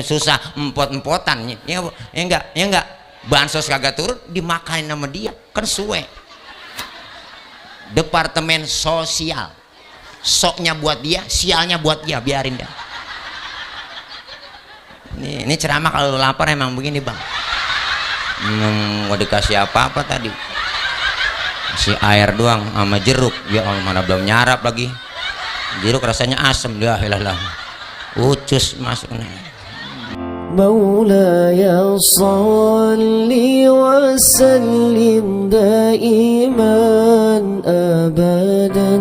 susah empot-empotan ya, ya enggak bansos kagak turun dimakanin sama dia kan suwe. Departemen sosial soknya buat dia, sialnya buat dia, biarin dah. Ini ceramah kalau lapar emang begini bang. Mau dikasih apa-apa tadi, si air doang sama jeruk, ya Allah mana belum nyarap lagi. Jeruk rasanya asem, ya ilah ucus masuk nih. مولاي صل وسلم دائما أبدا.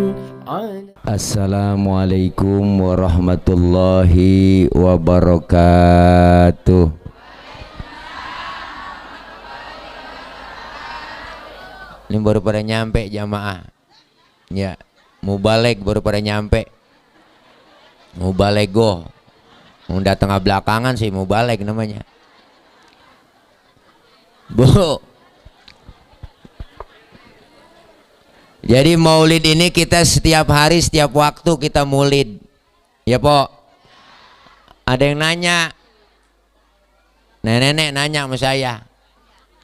Assalamualaikum warahmatullahi wabarakatuh. Ini baru pada nyampe jamaah. Ya, mubalek baru pada nyampe. Mubalego. Udah tengah belakangan sih mubalek namanya. Bu. Jadi maulid ini kita setiap hari, setiap waktu kita maulid. Ya po. Ada yang nanya. Nenek nanya sama saya.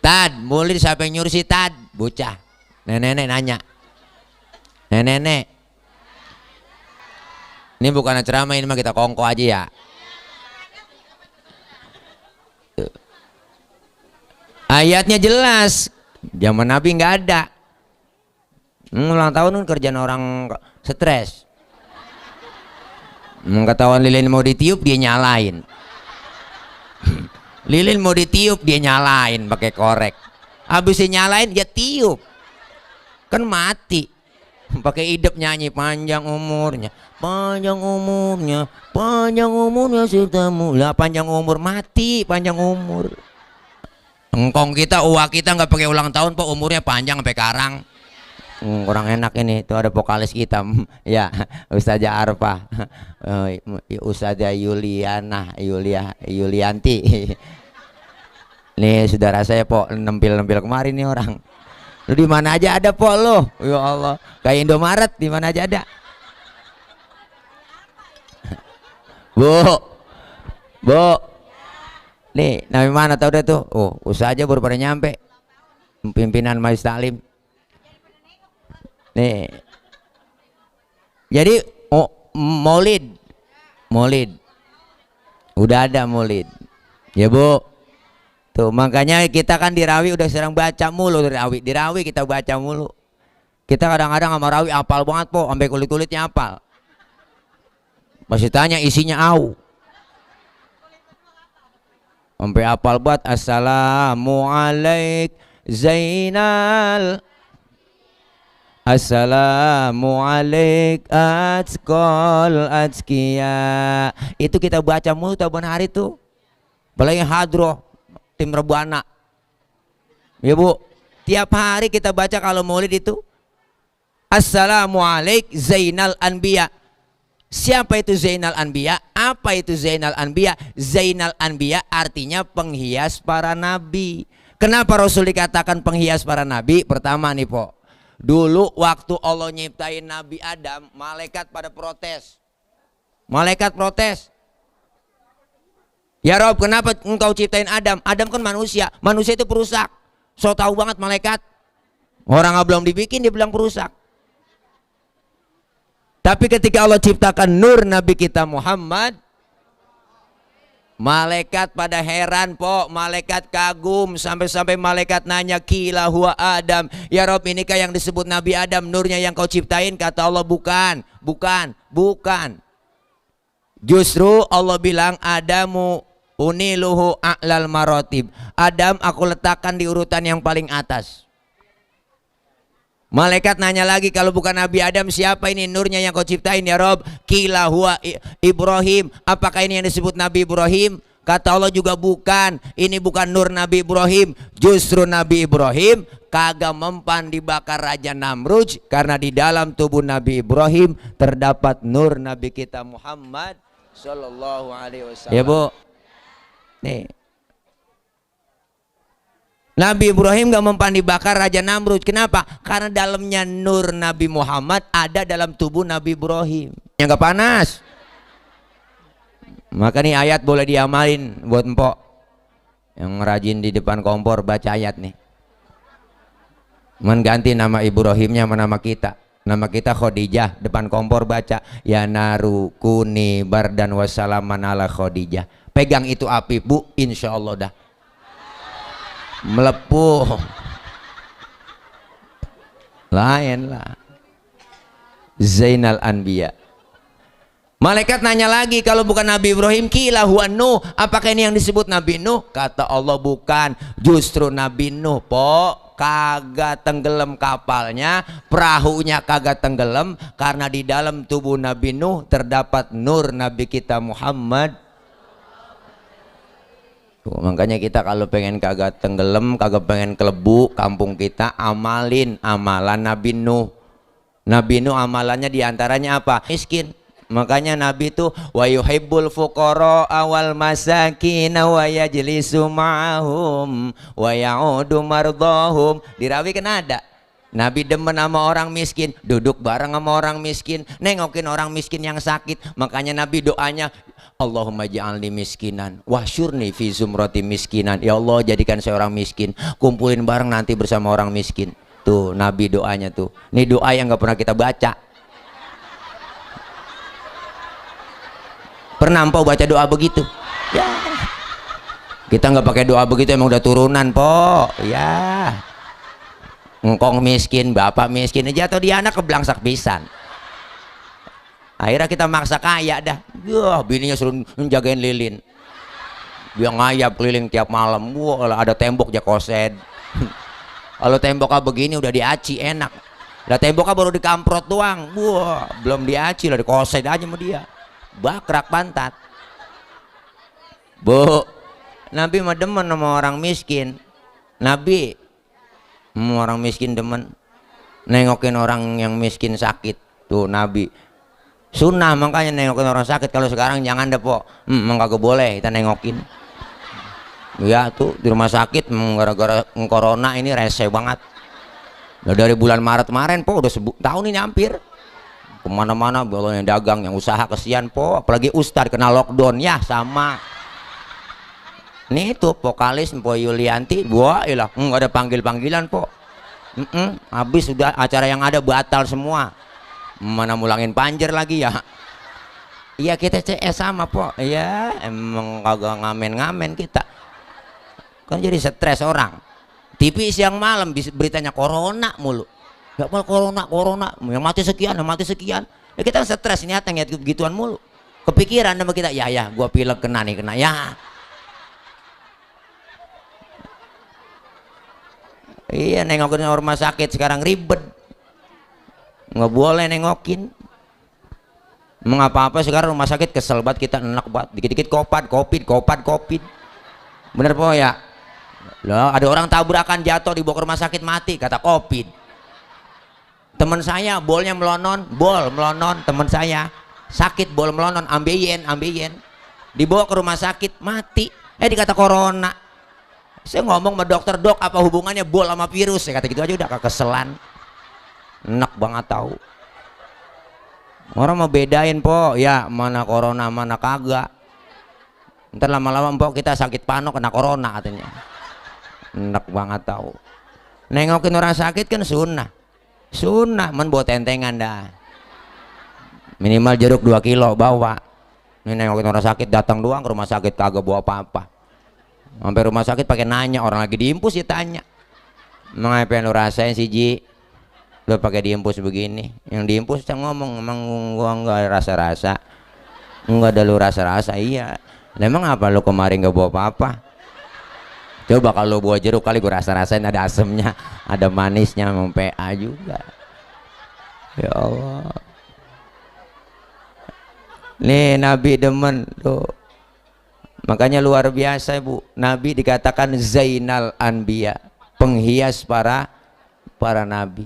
Tad, maulid siapa yang nyuruh si Tad? Bocah. Nenek nanya. Nenek. Ini bukan ceramah, ini mah kita kongko aja ya. Ayatnya jelas. Zaman Nabi nggak ada. Ulang tahun kan kerjaan orang stres. Ketahuan lilin mau ditiup dia nyalain. Lilin mau ditiup dia nyalain pakai korek. Habis nyalain dia tiup. Kan mati. Pakai hidup nyanyi panjang umurnya, panjang umurnya, panjang umurnya sertamu. Lah panjang umur mati, panjang umur. Engkong kita, uang kita nggak pakai ulang tahun, Pak, umurnya panjang sampai karang. Kurang enak ini. Tuh ada vokalis kita, ya, Ustazah Arfa, Ustazah Yulianti. Nih saudara saya, Pok, nempil kemarin nih orang. Lu di mana aja ada, Pok, lo? Ya Allah, kayak Indomaret di mana aja ada. Bu. Nih, nama mana tau deh tuh? Oh, usaha aja baru pada nyampe. Pimpinan Majelis Taklim. Nih. Jadi maulid. Udah ada maulid. Ya, Bu. Tuh, makanya kita kan di Rawi udah sering baca mulu dari Rawi. Di Rawi kita baca mulu. Kita kadang-kadang sama Rawi apal banget, Po, sampai kulit-kulitnya apal. Masih tanya isinya au. Sampai apal buat Assalamualaikum Zainal, Assalamualaikum Atskol Atskia. Itu kita baca mulu tahun hari tuh. Apalagi hadroh tim Rebana. Ya Bu, tiap hari kita baca kalau maulid itu Assalamualaikum Zainal Anbiya. Siapa itu Zainal Anbiya? Apa itu Zainal Anbiya? Zainal Anbiya artinya penghias para nabi. Kenapa Rasul dikatakan penghias para nabi? Pertama nih, Po. Dulu waktu Allah nyiptain Nabi Adam, malaikat pada protes. Malaikat protes. Ya Rob, kenapa engkau ciptain Adam? Adam kan manusia. Manusia itu perusak. So tahu banget malaikat. Orang belum dibikin dia bilang perusak. Tapi ketika Allah ciptakan nur Nabi kita Muhammad, malaikat pada heran, Po, malaikat kagum, sampai-sampai malaikat nanya, kila huwa Adam, ya Rob, inikah yang disebut Nabi Adam, nurnya yang kau ciptain? Kata Allah, bukan. Justru Allah bilang, Adamu uniluhu a'lal marotib. Adam aku letakkan di urutan yang paling atas. Malaikat nanya lagi, kalau bukan Nabi Adam siapa ini nurnya yang kau ciptain ya Rob? Kila huwa Ibrahim. Apakah ini yang disebut Nabi Ibrahim? Kata Allah juga bukan. Ini bukan nur Nabi Ibrahim. Justru Nabi Ibrahim kagak mempan dibakar Raja Namrud, karena di dalam tubuh Nabi Ibrahim terdapat nur Nabi kita Muhammad Sallallahu Alaihi Wasallam. Ya Bu, nih Nabi Ibrahim gak mempan dibakar Raja Namrud. Kenapa? Karena dalamnya nur Nabi Muhammad ada dalam tubuh Nabi Ibrahim. Yang gak panas. Maka nih ayat boleh diamalin buat empok yang rajin di depan kompor baca ayat nih. Mengganti nama Ibrahimnya sama nama kita. Nama kita Khadijah, depan kompor baca ya naru kuni bardan wassalaman ala Khadijah. Pegang itu api bu, insya Allah dah melepuh. Lain lah. Zainal Anbiya. Malaikat nanya lagi, kalau bukan Nabi Ibrahim kila huwa Nuh, apakah ini yang disebut Nabi Nuh? Kata Allah bukan, justru Nabi Nuh kagak tenggelam kapalnya, perahunya kagak tenggelam karena di dalam tubuh Nabi Nuh terdapat nur Nabi kita Muhammad. Tuh, makanya kita kalau pengen kagak tenggelam, kagak pengen kelebu kampung kita, amalin amalan Nabi Nuh. Nabi Nuh amalannya diantaranya apa? Miskin. Makanya Nabi itu wa yuhibbul fuqara awal masakin wa yajlisu ma'ahum wa ya'udu mardahum. Dirawi kan ada Nabi demen sama orang miskin, duduk bareng sama orang miskin, nengokin orang miskin yang sakit. Makanya Nabi doanya Allahumma ja'alni miskinan wahsyurni fi zumrati miskinan. Ya Allah, jadikan saya orang miskin, kumpulin bareng nanti bersama orang miskin. Tuh Nabi doanya tuh. Ini doa yang gak pernah kita baca. Pernah empau baca doa begitu? Ya. Kita nggak pakai doa begitu, emang udah turunan po. Ya. Ngkong miskin, bapak miskin, jatuh di anak keblangsak pisan. Akhirnya kita maksa kaya dah. Wah, bininya suruh menjagain lilin. Dia ngayap keliling tiap malam. Wah, ada tembok aja kosed. Kalau temboknya begini udah diaci enak. Lah temboknya baru dikamprot doang. Wah, belum diaci lah, dikosed aja sama dia. Bakrak pantat. Bu, Nabi mah demen sama orang miskin. Nabi sama orang miskin demen, nengokin orang yang miskin sakit. Tuh Nabi sunnah, makanya nengokin orang sakit. Kalau sekarang jangan deh po, emang kagak boleh kita nengokin. Ya tuh di rumah sakit gara-gara corona ini rese banget. Udah dari bulan Maret kemarin po, udah tahun ini hampir. Kemana-mana boleh yang dagang, yang usaha kesian po, apalagi ustad kena lockdown ya sama. Nih tuh vokalis Po Yulianti, wah ilah nggak ada panggil-panggilan po. Habis sudah acara yang ada batal semua. Mana mulangin panjer lagi ya? Iya kita CS sama po, ya emang kagak ngamen-ngamen kita. Kan jadi stres orang. TV siang malam beritanya corona mulu. Ya mal corona, yang mati sekian, yang mati sekian. Ya kita stres nyata ngeliat begituan mulu. Kepikiran sama kita, ya gua pilek kena nih, kena ya. Iya, nengokin rumah sakit sekarang ribet. Nggak boleh nengokin. Mengapa-apa sekarang rumah sakit kesel banget, kita enak banget. Dikit-dikit covid. Bener po ya? Loh, ada orang tabrakan jatuh dibawa ke rumah sakit mati, kata covid. Teman saya bolnya melonon, teman saya sakit bol melonon, ambeien, dibawa ke rumah sakit mati, dikata corona. Saya ngomong sama dokter, dok apa hubungannya bol sama virus? Saya kata gitu aja udah kekeselan, enak banget tahu. Orang mau bedain po, ya mana corona mana kagak. Ntar lama-lama po kita sakit pano kena corona katanya, enak banget tahu. Nengokin orang sakit kan sunnah. Men bawa tentengan dah, minimal jeruk 2 kilo bawa. Ini nengokin orang sakit datang doang ke rumah sakit kagak bawa apa-apa. Sampai rumah sakit pakai nanya, orang lagi diimpus ya tanya, emang apa yang lu rasain sih Ji, lu pakai diimpus begini? Yang diimpus saya ngomong, emang gua nggak rasa-rasa, nggak ada lu rasa-rasa. Iya, emang apa lu kemarin nggak bawa apa-apa? Coba kalau buah jeruk kali gue rasa-rasain ada asemnya, ada manisnya, mau PA juga. Ya Allah. Nih Nabi demen tuh. Makanya luar biasa Bu. Nabi dikatakan Zainal Anbiya, penghias para nabi.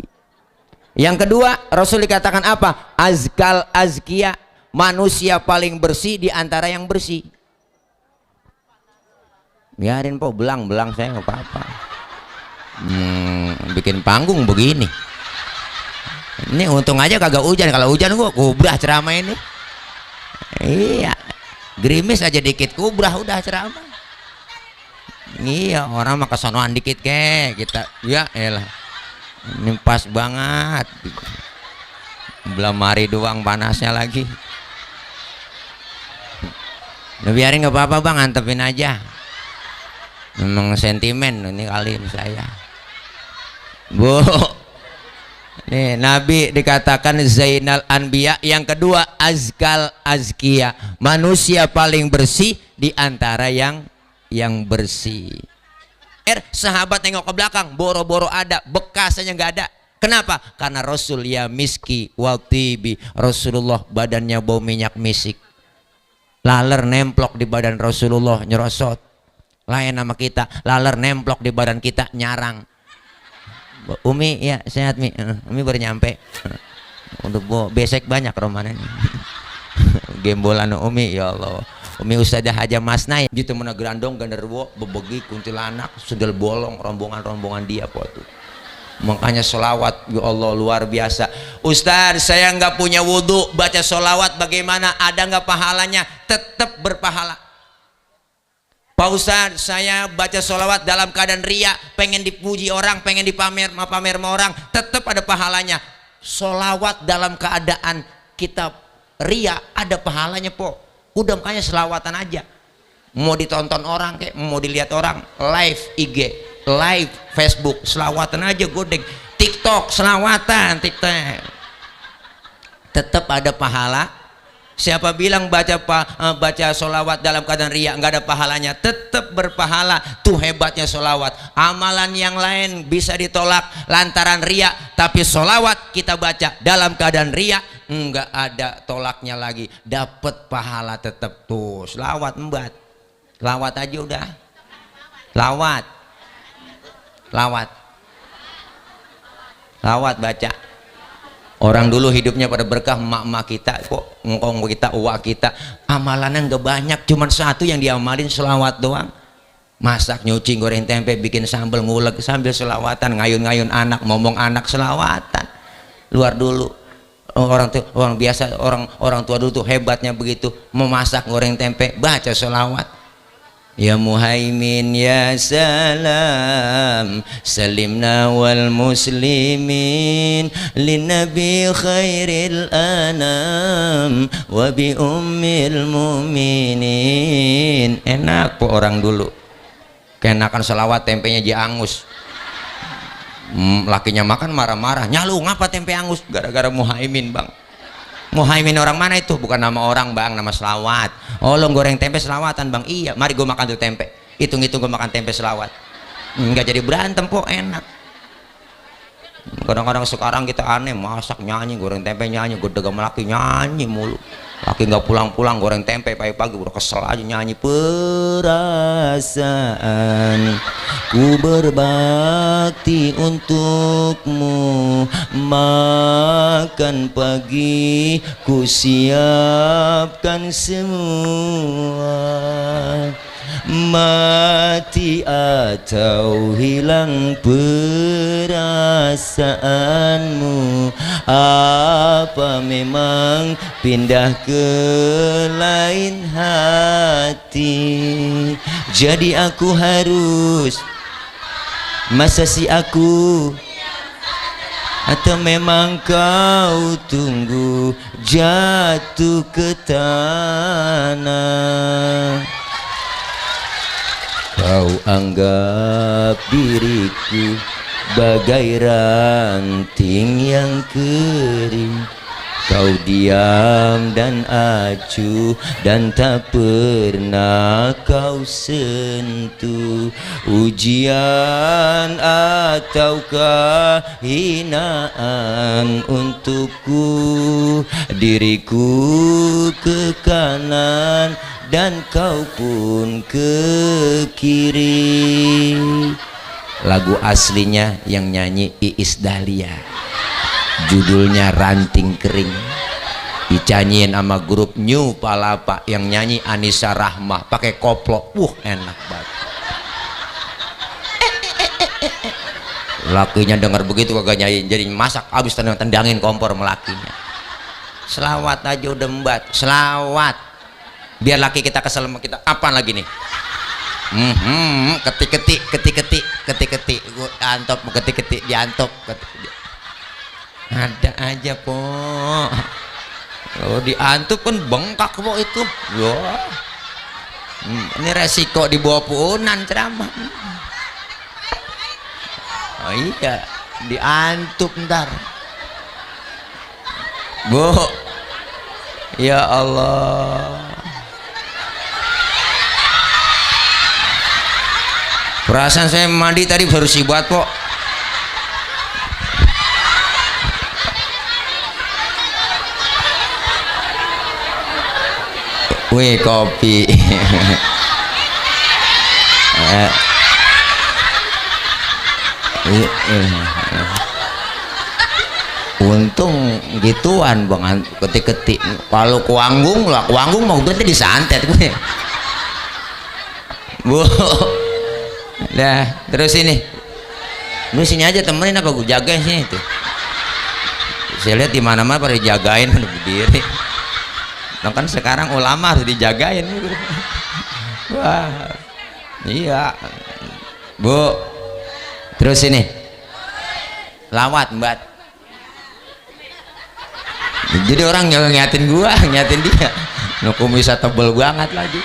Yang kedua, Rasul dikatakan apa? Azkal azkiya, manusia paling bersih di antara yang bersih. Biarin po, belang saya nggak apa-apa. Bikin panggung begini. Ini untung aja kagak hujan. Kalau hujan gua kubrah ceramah ini. Iya. Gerimis aja dikit kubrah udah ceramah. Iya, orang mah kesonoan dikit ke kita. Ya elah. Ini pas banget. Belum hari doang panasnya lagi. Nah, biarin nggak apa-apa bang, antepin aja. Memang sentimen ini kali saya. Bu, nih Nabi dikatakan Zainal Anbiya. Yang kedua Azkal Azkia, manusia paling bersih di antara yang bersih. Sahabat nengok ke belakang, boro-boro ada, bekasnya nggak ada. Kenapa? Karena Rasul ya miski watibi, Rasulullah badannya bau minyak misik. Laler nemplok di badan Rasulullah nyerosot. Lain nama kita, laler nemplok di badan kita nyarang. Umi ya sehat Mi, Umi baru nyampe. Untuk besek banyak romanen. Gembolan Umi ya Allah. Umi Ustadzah Haja Masnai gitu mana gerandong ganderwo bebegi kuntilanak sundel bolong rombongan dia tuh. Makanya solawat ya Allah luar biasa. Ustadz saya nggak punya wudhu, baca solawat bagaimana, ada nggak pahalanya? Tetap berpahala. Pak Ustadz saya baca solawat dalam keadaan ria, pengen dipuji orang, pengen dipamer sama orang, tetap ada pahalanya. Solawat dalam keadaan kita ria ada pahalanya po. Udah makanya selawatan aja. Mau ditonton orang kayak mau dilihat orang, live IG, live Facebook, selawatan aja godeng. TikTok selawatan, TikTok. Tetap ada pahala. Siapa bilang baca solawat dalam keadaan riya nggak ada pahalanya? Tetap berpahala. Tuh hebatnya solawat. Amalan yang lain bisa ditolak lantaran riya, tapi solawat kita baca dalam keadaan riya nggak ada tolaknya lagi. Dapat pahala tetap tuh. Selawat embat. Lawat aja udah. Lawat baca. Orang dulu hidupnya pada berkah, emak-emak kita kok, ngkong kita, uak kita, amalannya nggak banyak, cuman satu yang diamalin selawat doang. Masak, nyuci, goreng tempe, bikin sambal, ngulek sambil selawatan, ngayun-ngayun anak, ngomong anak selawatan. Luar dulu orang biasa, orang tua dulu tuh hebatnya begitu, memasak, goreng tempe, baca selawat. Ya Muhaimin ya salam salimna wal muslimin linnabi khairil anam wa bi ummil mu'minin. Enak po orang dulu, kenakan selawat tempenya diangus. Lakinya makan marah-marah, nyalu ngapa tempe angus? Gara-gara Muhaimin bang. Muhaimin orang mana itu? Bukan nama orang bang, nama selawat. Oh lo goreng tempe selawatan bang? Iya, mari gue makan tuh tempe. Hitung-hitung gue makan tempe selawat. Nggak jadi berantem po, enak. Kadang-kadang sekarang kita aneh, masak nyanyi, goreng tempe nyanyi, gue dagang laki nyanyi mulu. Laki nggak pulang-pulang goreng tempe pagi-pagi udah kesel aja nyanyi. Perasaan ku berbakti untukmu, makan pagi ku siapkan semua. Mati atau hilang perasaanmu, apa memang pindah ke lain hati? Jadi aku harus, masa si aku, atau memang kau tunggu jatuh ke tanah? Kau anggap diriku bagai ranting yang kering. Kau diam dan acuh dan tak pernah kau sentuh. Ujian ataukah hinaan untukku? Diriku ke kanan dan kau pun ke kiri. Lagu aslinya yang nyanyi Iis Dahlia, judulnya Ranting Kering, dicanyiin sama grup New Palapa, yang nyanyi Anissa Rahmah pakai koplo. Enak banget. Lakinya dengar begitu kagak nyanyi, jadi masak abis tendangin kompor melakinya. Selawat aja udah embat, selawat. biar laki kita kesel sama kita. Apaan lagi nih? Ketik-ketik gua antop, ketik-ketik diantop, ada aja po. Kalau diantop kan bengkak po itu. Wah, ini resiko dibawa punan ceramah. Oh iya, diantop ntar. Bu, ya Allah. Perasaan saya mandi tadi baru sih buat po. Wih, kopi. Untung gituan bang, ketik-ketik. Kalau kuanggung lah, kuanggung mau berarti disantet gue. Bu. Dah, terus ini. Lu sini aja temenin apa gue jagain sini tuh. Saya lihat di mana-mana pada dijagain udah berdiri. Nah, kan sekarang ulama harus dijagain. Wah. Iya. Bu. Terus ini. Lawat, Mbak. Jadi orang ngeliatin gua, ngeliatin dia. Nah, kumisnya tebel banget lagi.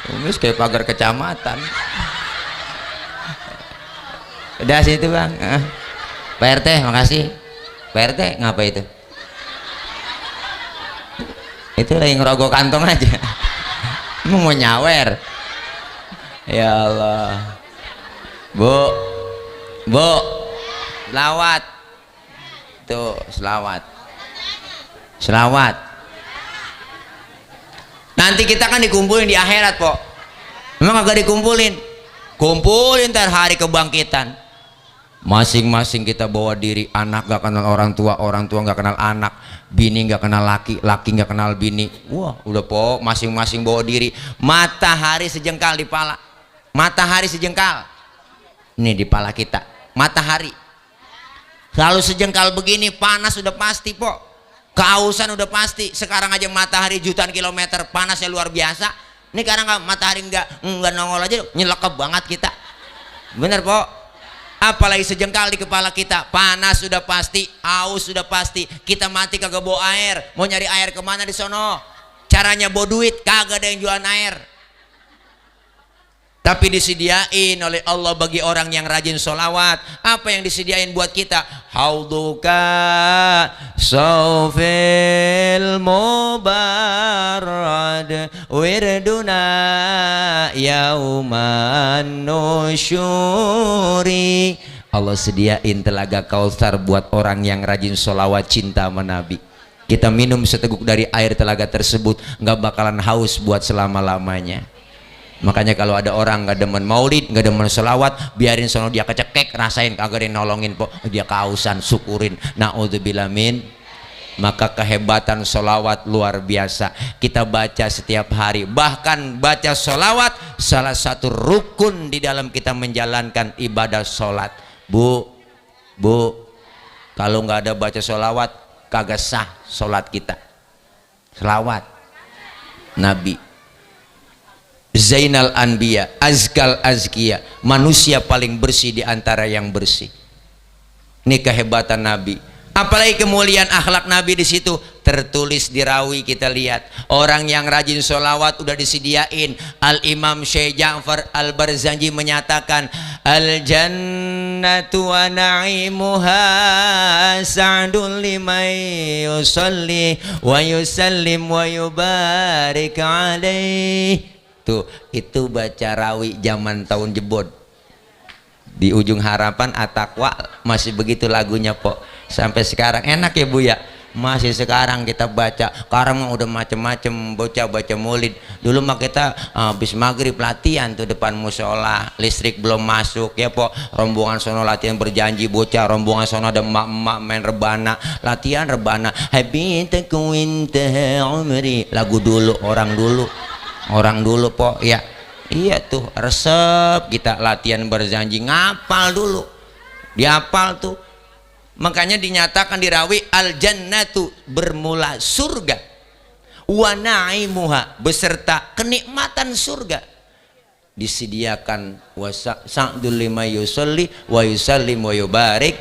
Kumis kayak pagar kecamatan. Udah situ bang. Pak RT makasih. Pak RT ngapa itu? Itu lagi ngerogok kantong aja. Mau nyawer. Ya Allah. Bu, selawat. Tuh selawat. Nanti kita kan dikumpulin di akhirat po. Memang agak dikumpulin. Kumpulin ntar hari kebangkitan. Masing-masing kita bawa diri. Anak gak kenal orang tua gak kenal anak, bini gak kenal laki gak kenal bini. Wah udah po, masing-masing bawa diri. Matahari sejengkal di pala. Matahari sejengkal. Ini di pala kita. Matahari selalu sejengkal begini. Panas udah pasti po. Kehausan udah pasti. Sekarang aja matahari jutaan kilometer, panasnya luar biasa. Ini karena matahari nggak nongol aja, nyelekep banget kita. Bener po. Apalagi sejengkal di kepala kita. Panas sudah pasti, haus sudah pasti. Kita mati kagak bawa air. Mau nyari air kemana di sono? Caranya bawa duit, kagak ada yang jualan air. Tapi disediain oleh Allah bagi orang yang rajin sholawat. Apa yang disediain buat kita? Hauduka sawfil mubarrad wirduna yauman nusyuri. Allah sediain telaga Kautsar buat orang yang rajin sholawat, cinta sama Nabi. Kita minum seteguk dari air telaga tersebut, nggak bakalan haus buat selama-lamanya. Makanya kalau ada orang nggak demen maulid, nggak demen selawat, biarin sono dia kecekek, rasain kagak ada yang nolongin po, dia kehausan, syukurin. Naudzubillah min. Maka kehebatan solawat luar biasa. Kita baca setiap hari. Bahkan baca solawat salah satu rukun di dalam kita menjalankan ibadah solat. Bu, kalau nggak ada baca solawat kagak sah solat kita. Selawat Nabi. Zainal Anbiya, Azkal Azkiya, manusia paling bersih di antara yang bersih. Ini kehebatan Nabi. Apalagi kemuliaan akhlak Nabi di situ tertulis di rawi. Kita lihat orang yang rajin sholawat udah disediain. Al Imam Syekh Ja'far Al Barzanji menyatakan al jannatu wa na'imuha sa'dun liman yusalli wa yusallim wa yubarik alaih. Tuh, itu baca rawi zaman tahun jebot di ujung harapan At-Taqwa masih begitu lagunya po. Sampai sekarang enak ya Bu ya, masih sekarang kita baca. Sekarang udah macem-macem bocah baca maulid. Dulu mah kita habis maghrib latihan tuh depan musola, listrik belum masuk ya po. Rombongan sono latihan berjanji bocah, rombongan sono ada emak-emak main rebana, latihan rebana. Habitaku intaha umri, lagu dulu, orang dulu po ya. Iya tuh resep kita latihan berjanji, ngapal dulu, dihafal tuh. Makanya dinyatakan di rawi al jannatu bermula surga, wa na'imuha, beserta kenikmatan surga. Disediakan sa'dul lima yusolli wa yusallim wa yubarik,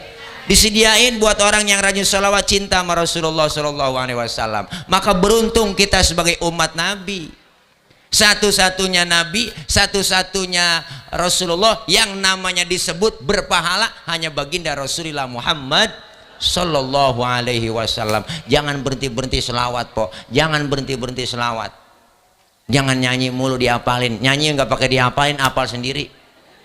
disediain buat orang yang rajin salawat cinta sama Rasulullah Sallallahu Alaihi Wasallam. Maka beruntung kita sebagai umat Nabi, satu-satunya Nabi, satu-satunya Rasulullah yang namanya disebut berpahala hanya baginda Rasulullah Muhammad Sallallahu Alaihi Wasallam. Jangan berhenti-berhenti selawat, po. Jangan berhenti-berhenti selawat. Jangan nyanyi mulu diapalin. Nyanyi nggak pakai diapalin, apal sendiri.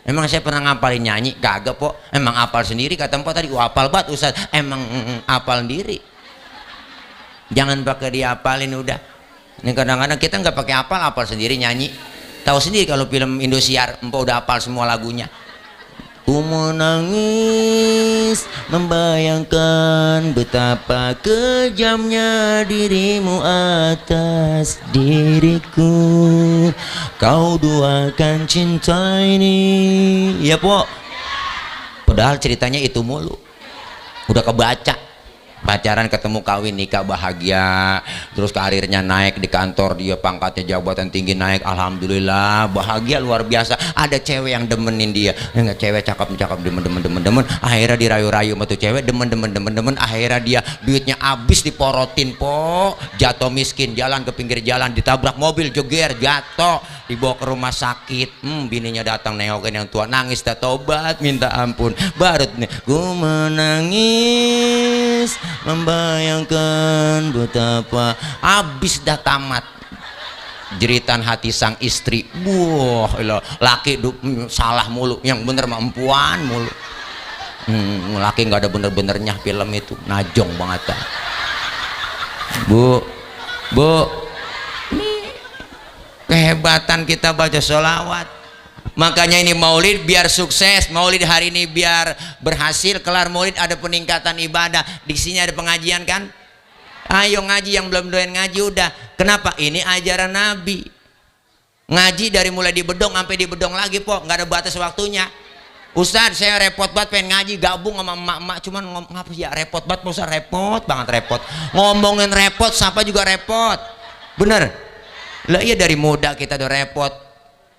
Emang saya pernah ngapalin nyanyi? Kagak, po. Emang apal sendiri, kata Mpok tadi. Apal banget Ustaz. Emang apal sendiri. Jangan pakai diapalin udah. Ini kadang-kadang kita nggak pakai apal sendiri nyanyi. Tahu sendiri kalau film Indosiar, Mpok udah apal semua lagunya. Ku menangis membayangkan betapa kejamnya dirimu atas diriku. Kau duakan cinta ini. Ya, po. Padahal ceritanya itu mulu. Udah kebaca. Pacaran, ketemu, kawin, nikah, bahagia, terus karirnya naik di kantor, dia pangkatnya jabatan tinggi naik, alhamdulillah, bahagia luar biasa. Ada cewek yang demenin dia, enggak, cewek cakep demen, akhirnya dirayu-rayu sama tuh cewek, demen, akhirnya dia duitnya habis diporotin, po, jatuh miskin, jalan ke pinggir jalan, ditabrak mobil, joger, jatuh, dibawa ke rumah sakit. Bininya datang nengokin yang tua, nangis, dah tobat, minta ampun, baru nih, ku menangis membayangkan betapa, habis dah tamat jeritan hati sang istri. Wah, laki salah mulu, yang bener mah empuan mulu. Laki nggak ada bener-benernya film itu, najong banget dah. Bu, ini kehebatan kita baca sholawat. Makanya ini maulid biar sukses, maulid hari ini biar berhasil, kelar maulid ada peningkatan ibadah. Di sini ada pengajian kan? Ayo ngaji, yang belum doyan ngaji udah. Kenapa? Ini ajaran Nabi. Ngaji dari mulai di bedong sampai di bedong lagi, po, nggak ada batas waktunya. Ustaz, saya repot banget pengen ngaji, gabung sama emak-emak, cuman ngapa sih ya repot banget, Ustaz, repot banget, repot. Ngomongin repot, siapa juga repot. Bener? Lah iya, dari muda kita udah repot.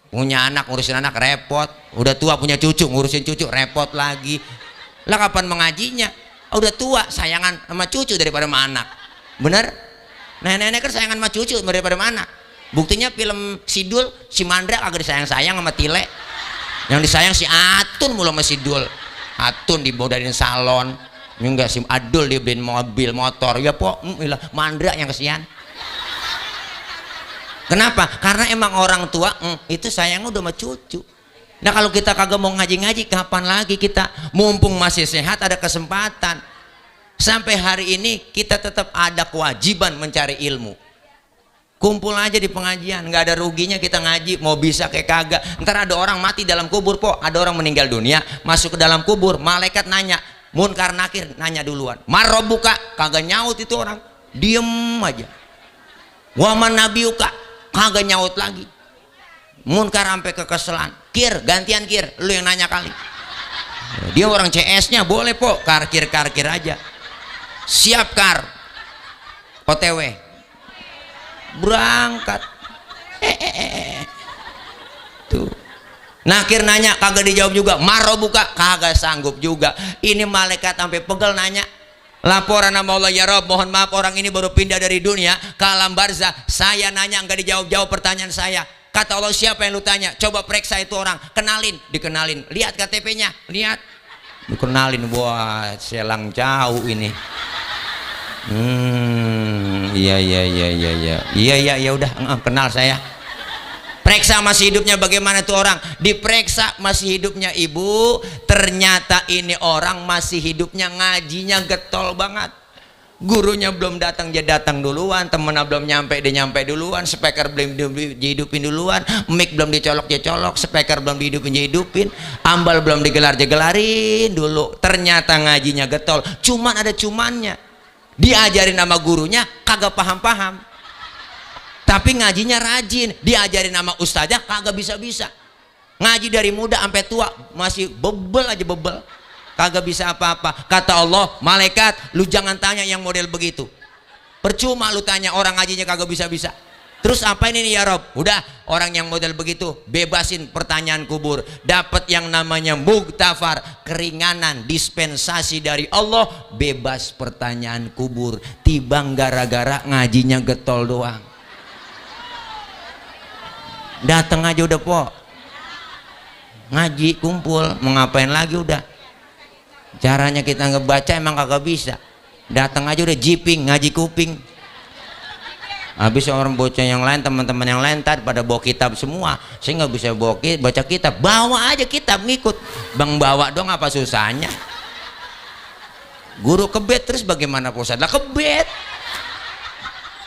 Punya anak, ngurusin anak repot. Udah tua punya cucu, ngurusin cucu repot lagi. Lah kapan mengajinya? Udah tua, sayangan sama cucu daripada sama anak. Bener? Nenek-nenek kan sayangan sama cucu daripada sama anak. Buktinya film Sidul, si Mandra agak disayang-sayang sama Tile. Yang disayang si Atun mulu sama Sidul. Atun dibodarin salon. Enggak, si Adul dibeliin mobil, motor. Ya, po, Mandra yang kesian. Kenapa? Karena emang orang tua itu sayang udah sama cucu. Nah, kalau kita kagak mau ngaji-ngaji, kapan lagi kita? Mumpung masih sehat, ada kesempatan. Sampai hari ini kita tetap ada kewajiban mencari ilmu. Kumpul aja di pengajian, nggak ada ruginya kita ngaji, mau bisa kayak kagak. Ntar ada orang mati dalam kubur, po, ada orang meninggal dunia, masuk ke dalam kubur, malaikat nanya, Munkar Nakir nanya duluan, Marobuka, kagak nyaut itu orang, diem aja. Waman Nabiuka, kagak nyaut lagi. Munkar sampai kekeselan, Kir, gantian Kir, lu yang nanya kali. Dia orang CS-nya, boleh, po, karkir aja. Siap, Kar, OTW berangkat. Tuh, Nakir nanya, kagak dijawab juga. Marobuka, kagak sanggup juga. Ini malaikat sampai pegel nanya, laporan sama Allah, ya Rob, mohon maaf, orang ini baru pindah dari dunia ke alam barzah. Saya nanya nggak dijawab-jawab pertanyaan saya. Kata Allah, siapa yang lu tanya? Coba periksa itu orang, kenalin. Dikenalin, lihat KTP-nya, lihat, dikenalin. Wah, selang jauh ini. Iya, udah, kenal saya. Periksa masih hidupnya, bagaimana tuh orang? Diperiksa masih hidupnya, ibu, ternyata ini orang masih hidupnya, ngajinya getol banget. Gurunya belum datang, dia datang duluan. Temennya belum nyampe, dia nyampe duluan. Speaker belum dihidupin duluan. Mic belum dicolok, dia colok. Speaker belum dihidupin. Ambal belum digelarin dulu. Ternyata ngajinya getol. Cuman ada cumannya, diajarin sama gurunya kagak paham-paham, tapi ngajinya rajin. Diajarin sama ustazah kagak bisa-bisa. Ngaji dari muda sampai tua masih bebel aja, bebel, kagak bisa apa-apa. Kata Allah, malaikat, lu jangan tanya yang model begitu. Percuma lu tanya orang ngajinya kagak bisa-bisa. Terus apa ini nih ya Rob? Udah, orang yang model begitu bebasin pertanyaan kubur, dapat yang namanya muktafar, keringanan, dispensasi dari Allah, bebas pertanyaan kubur. Tibang gara-gara ngajinya getol doang. Datang aja udah po, ngaji kumpul, mau ngapain lagi udah. Caranya kita ngebaca emang kagak bisa. Datang aja udah jiping, ngaji kuping. Habis orang bocah yang lain, teman-teman yang lain tadi pada bawa kitab semua, saya nggak bisa baca kitab. Bawa aja kitab, ngikut. Bang bawa dong, apa susahnya? Guru kebet terus bagaimana Pak Ustadz? Lah kebet.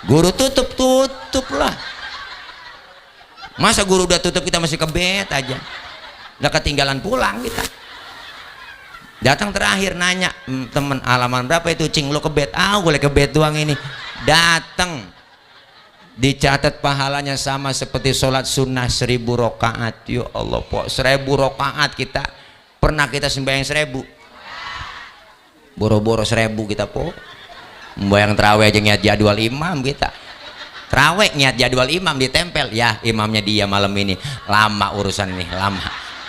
Guru tutup lah. Masa guru udah tutup kita masih kebet aja? Udah ketinggalan pulang kita. Datang terakhir nanya, temen halaman berapa itu cing, lo kebet? Ah boleh kebet doang ini. Datang. Dicatat pahalanya sama seperti sholat sunnah 1000 rakaat. Ya Allah po, 1000 rakaat kita. Pernah kita sembahyang 1000? Boro-boro 1000 kita po. Sembahyang terawih aja niat jadwal imam kita. Terawih niat jadwal imam ditempel. Ya imamnya dia malam ini. Lama urusan ini,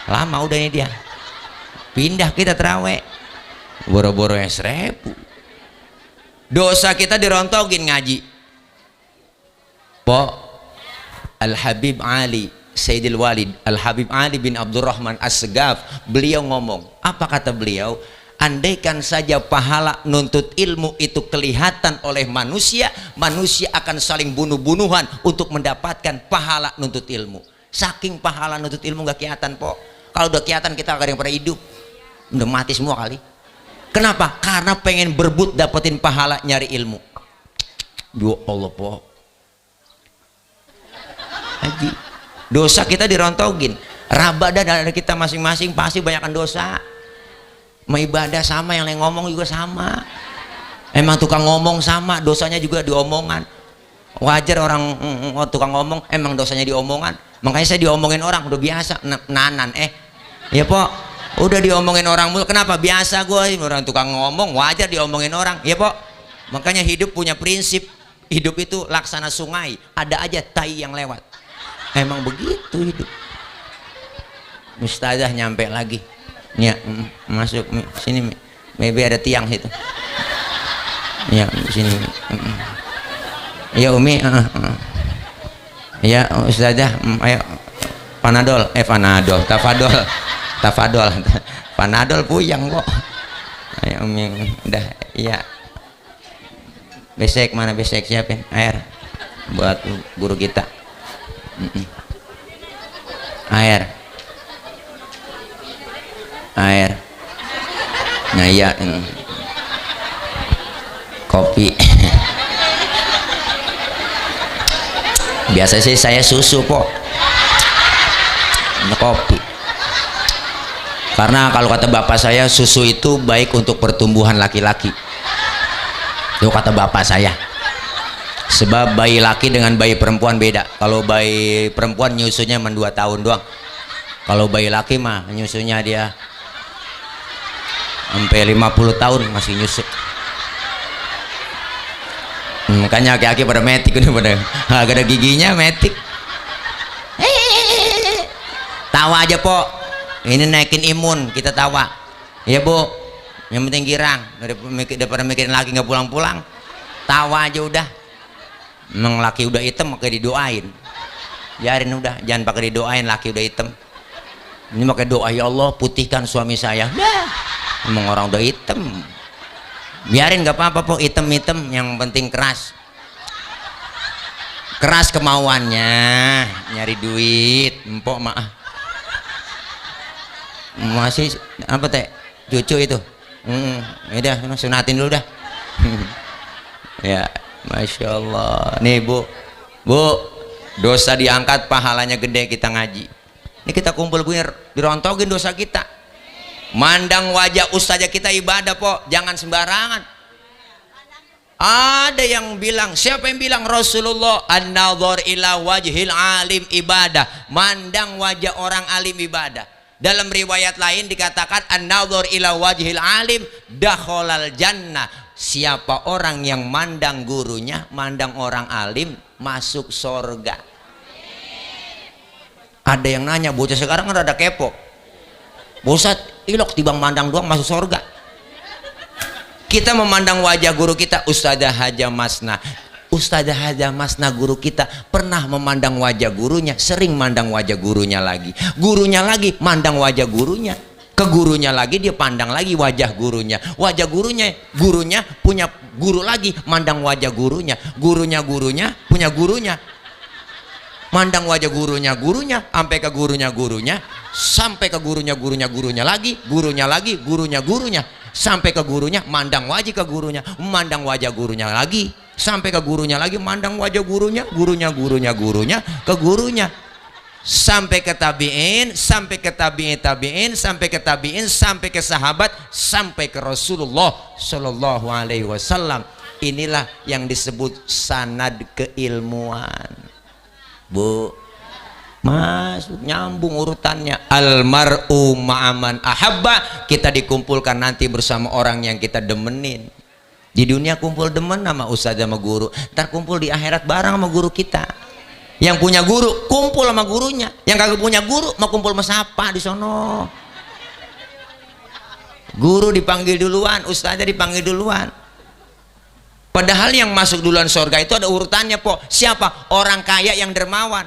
lama udah ini dia. Pindah kita terawih. Boro-boro yang 1000. Dosa kita dirontogin ngaji. Al-Habib Ali Sayyidil Walid Al-Habib Ali bin Abdurrahman As-Segaf, beliau ngomong, apa kata beliau? Andaikan saja pahala nuntut ilmu itu kelihatan oleh manusia, manusia akan saling bunuh-bunuhan untuk mendapatkan pahala nuntut ilmu. Saking pahala nuntut ilmu gak kelihatan po. Kalau udah kelihatan kita gak ada yang pernah hidup, udah mati semua kali. Kenapa? Karena pengen berebut dapetin pahala nyari ilmu. Ya Allah po, haji. Dosa kita dirontogin. Rabada dari kita masing-masing pasti banyakkan dosa. Mau ibadah sama, yang lain ngomong juga sama. Emang tukang ngomong sama, dosanya juga diomongan. Wajar orang tukang ngomong, emang dosanya diomongan. Makanya saya diomongin orang udah biasa. Nanan ya po, udah diomongin orang mulu. Kenapa? Biasa gue, orang tukang ngomong, wajar diomongin orang. Ya po, makanya hidup punya prinsip. Hidup itu laksana sungai, ada aja tai yang lewat. Emang begitu hidup. Mustazah nyampe lagi. Ya, masuk sini. Maybe ada tiang situ. Ya, sini. Ya Umi, ya Ustazah, ayo Panadol, Tafadol. Panadol puyang kok. Ayo Umi, udah, ya. Besek mana besek, siapin air buat guru kita. Air. Nah iya, kopi. Biasa sih saya susu po. Ini kopi. Karena kalau kata bapak saya, susu itu baik untuk pertumbuhan laki-laki. Itu kata bapak saya. Sebab bayi laki dengan bayi perempuan beda. Kalau bayi perempuan nyusunya 2 tahun doang. Kalau bayi laki mah nyusunya dia sampai 50 tahun masih nyusu. Makanya aki-aki pada metik udah pada agak ada giginya metik. Tawa aja po. Ini naikin imun, kita tawa. Ya bu, yang penting girang daripada mikirin laki nggak pulang-pulang. Tawa aja udah. Emang laki udah hitam pakai didoain, biarin udah, jangan pakai didoain laki udah hitam. Ini pakai doa, ya Allah putihkan suami saya. Emang orang udah hitam, biarin nggak apa-apa po, hitam-hitam, yang penting keras kemauannya, nyari duit. Empok maaf masih apa teh cucu itu, udah sunatin dulu dah. Ya Masya Allah. Nih bu, dosa diangkat, pahalanya gede kita ngaji. Ini kita kumpul bunyi dirontogin dosa kita. Mandang wajah ustazah kita ibadah po, jangan sembarangan. Ada yang bilang, siapa yang bilang? Rasulullah, an-nadhar ila wajhil alim ibadah. Mandang wajah orang alim ibadah. Dalam riwayat lain dikatakan an-nadhar ila wajhil alim dakhalal jannah. siapa orang yang mandang gurunya, mandang orang alim, masuk sorga. Ada yang nanya, bocah sekarang kan rada kepo, bosat ilok tibang mandang doang masuk sorga. Kita memandang wajah guru kita, Ustadzah Haja Masna. Ustadzah Haja Masna guru kita pernah memandang wajah gurunya, sering mandang wajah gurunya lagi. Gurunya lagi mandang wajah gurunya. Ke gurunya lagi dia pandang lagi wajah gurunya. Wajah gurunya punya guru lagi, mandang wajah gurunya. Gurunya punya gurunya. Mandang wajah gurunya sampai ke gurunya, sampai ke gurunya lagi, gurunya sampai ke gurunya, mandang wajah ke gurunya, memandang wajah gurunya lagi, sampai ke gurunya lagi, mandang wajah gurunya ke gurunya, sampai ke tabi'in, sampai ke tabi'in, sampai ke tabi'in, sampai ke sahabat, sampai ke Rasulullah Shallallahu Alaihi Wasallam. Inilah yang disebut sanad keilmuan. Bu, masuk nyambung urutannya. Almar'u ma'aman ahabba, kita dikumpulkan nanti bersama orang yang kita demenin. Di dunia kumpul demen sama ustadz sama guru, ntar kumpul di akhirat bareng sama guru kita. Yang punya guru kumpul sama gurunya, yang kagak punya guru mau kumpul sama siapa di sono. Guru dipanggil duluan, ustadznya dipanggil duluan. Padahal yang masuk duluan surga itu ada urutannya, po. Siapa? Orang kaya yang dermawan.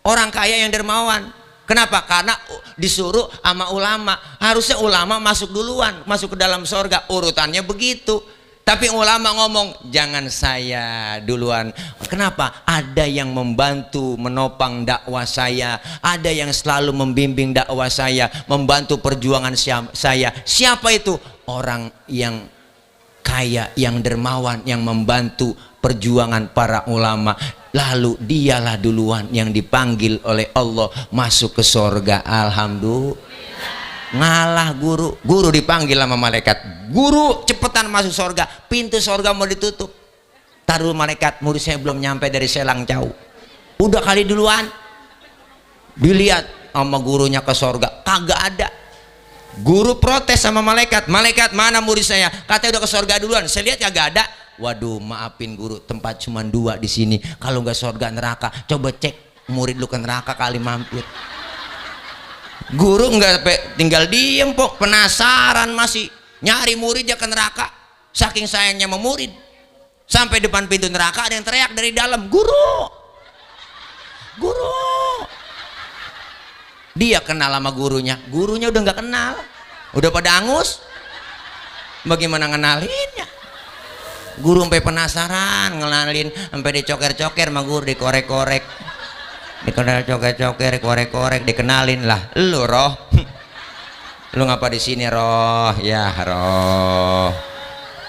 Orang kaya yang dermawan. Kenapa? Karena disuruh sama ulama. Harusnya ulama masuk duluan, masuk ke dalam surga. Urutannya begitu. Tapi ulama ngomong, jangan saya duluan. Kenapa? Ada yang membantu menopang dakwah saya. Ada yang selalu membimbing dakwah saya, membantu perjuangan saya. Siapa itu? Orang yang kaya, yang dermawan, yang membantu perjuangan para ulama. Lalu dialah duluan yang dipanggil oleh Allah masuk ke sorga. Alhamdulillah. Ngalah guru dipanggil sama malaikat, guru cepetan masuk sorga, pintu sorga mau ditutup. Taruh malaikat, murid saya belum nyampe dari Selang jauh, udah kali duluan. Dilihat sama gurunya ke sorga, kagak ada. Guru protes sama malaikat, malaikat mana murid saya, katanya udah ke sorga duluan, saya lihat kagak ada. Waduh, maafin guru, tempat cuma 2 di sini. Kalau nggak sorga neraka, coba cek murid lu ke neraka kali mampir. Guru nggak tinggal diem, pok, penasaran masih nyari muridnya ke neraka. Saking sayangnya sama murid, sampai depan pintu neraka ada yang teriak dari dalam, guru. Dia kenal sama gurunya udah nggak kenal, udah pada angus. Bagaimana ngenalinnya? Guru sampai penasaran, ngenalin, sampai dicoker-coker sama guru, dikorek-korek, dicoker-coker, korek-korek, dikenalin lah. Lu Roh, lu ngapa di sini Roh? Ya Roh,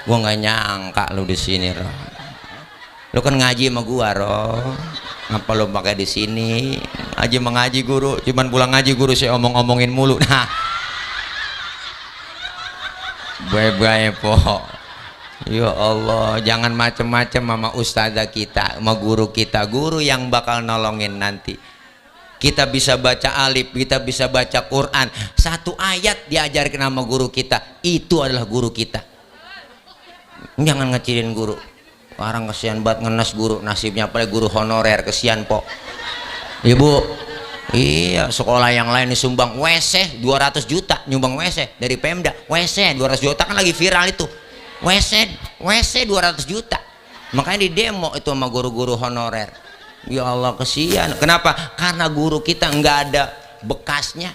gua nggak nyangka lu di sini Roh. Lu kan ngaji sama gua Roh, ngapa lu pakai di sini? Ngaji guru, cuman pulang ngaji guru saya omongin mulu. Nah, bye-bye po. Ya Allah, jangan macem-macem sama ustazah kita, sama guru kita, guru yang bakal nolongin nanti. Kita bisa baca alif, kita bisa baca Quran, 1 ayat diajarkan sama guru kita, itu adalah guru kita. Jangan ngecilin guru. Orang kesian banget ngenes guru, nasibnya apalagi guru honorer, kesian po. Ibu, iya, sekolah yang lain disumbang WC 200 juta, nyumbang WC dari Pemda, WC 200 juta kan lagi viral itu. WC 200 juta. Makanya di demo itu sama guru-guru honorer. Ya Allah, kesian. Kenapa? Karena guru kita nggak ada bekasnya.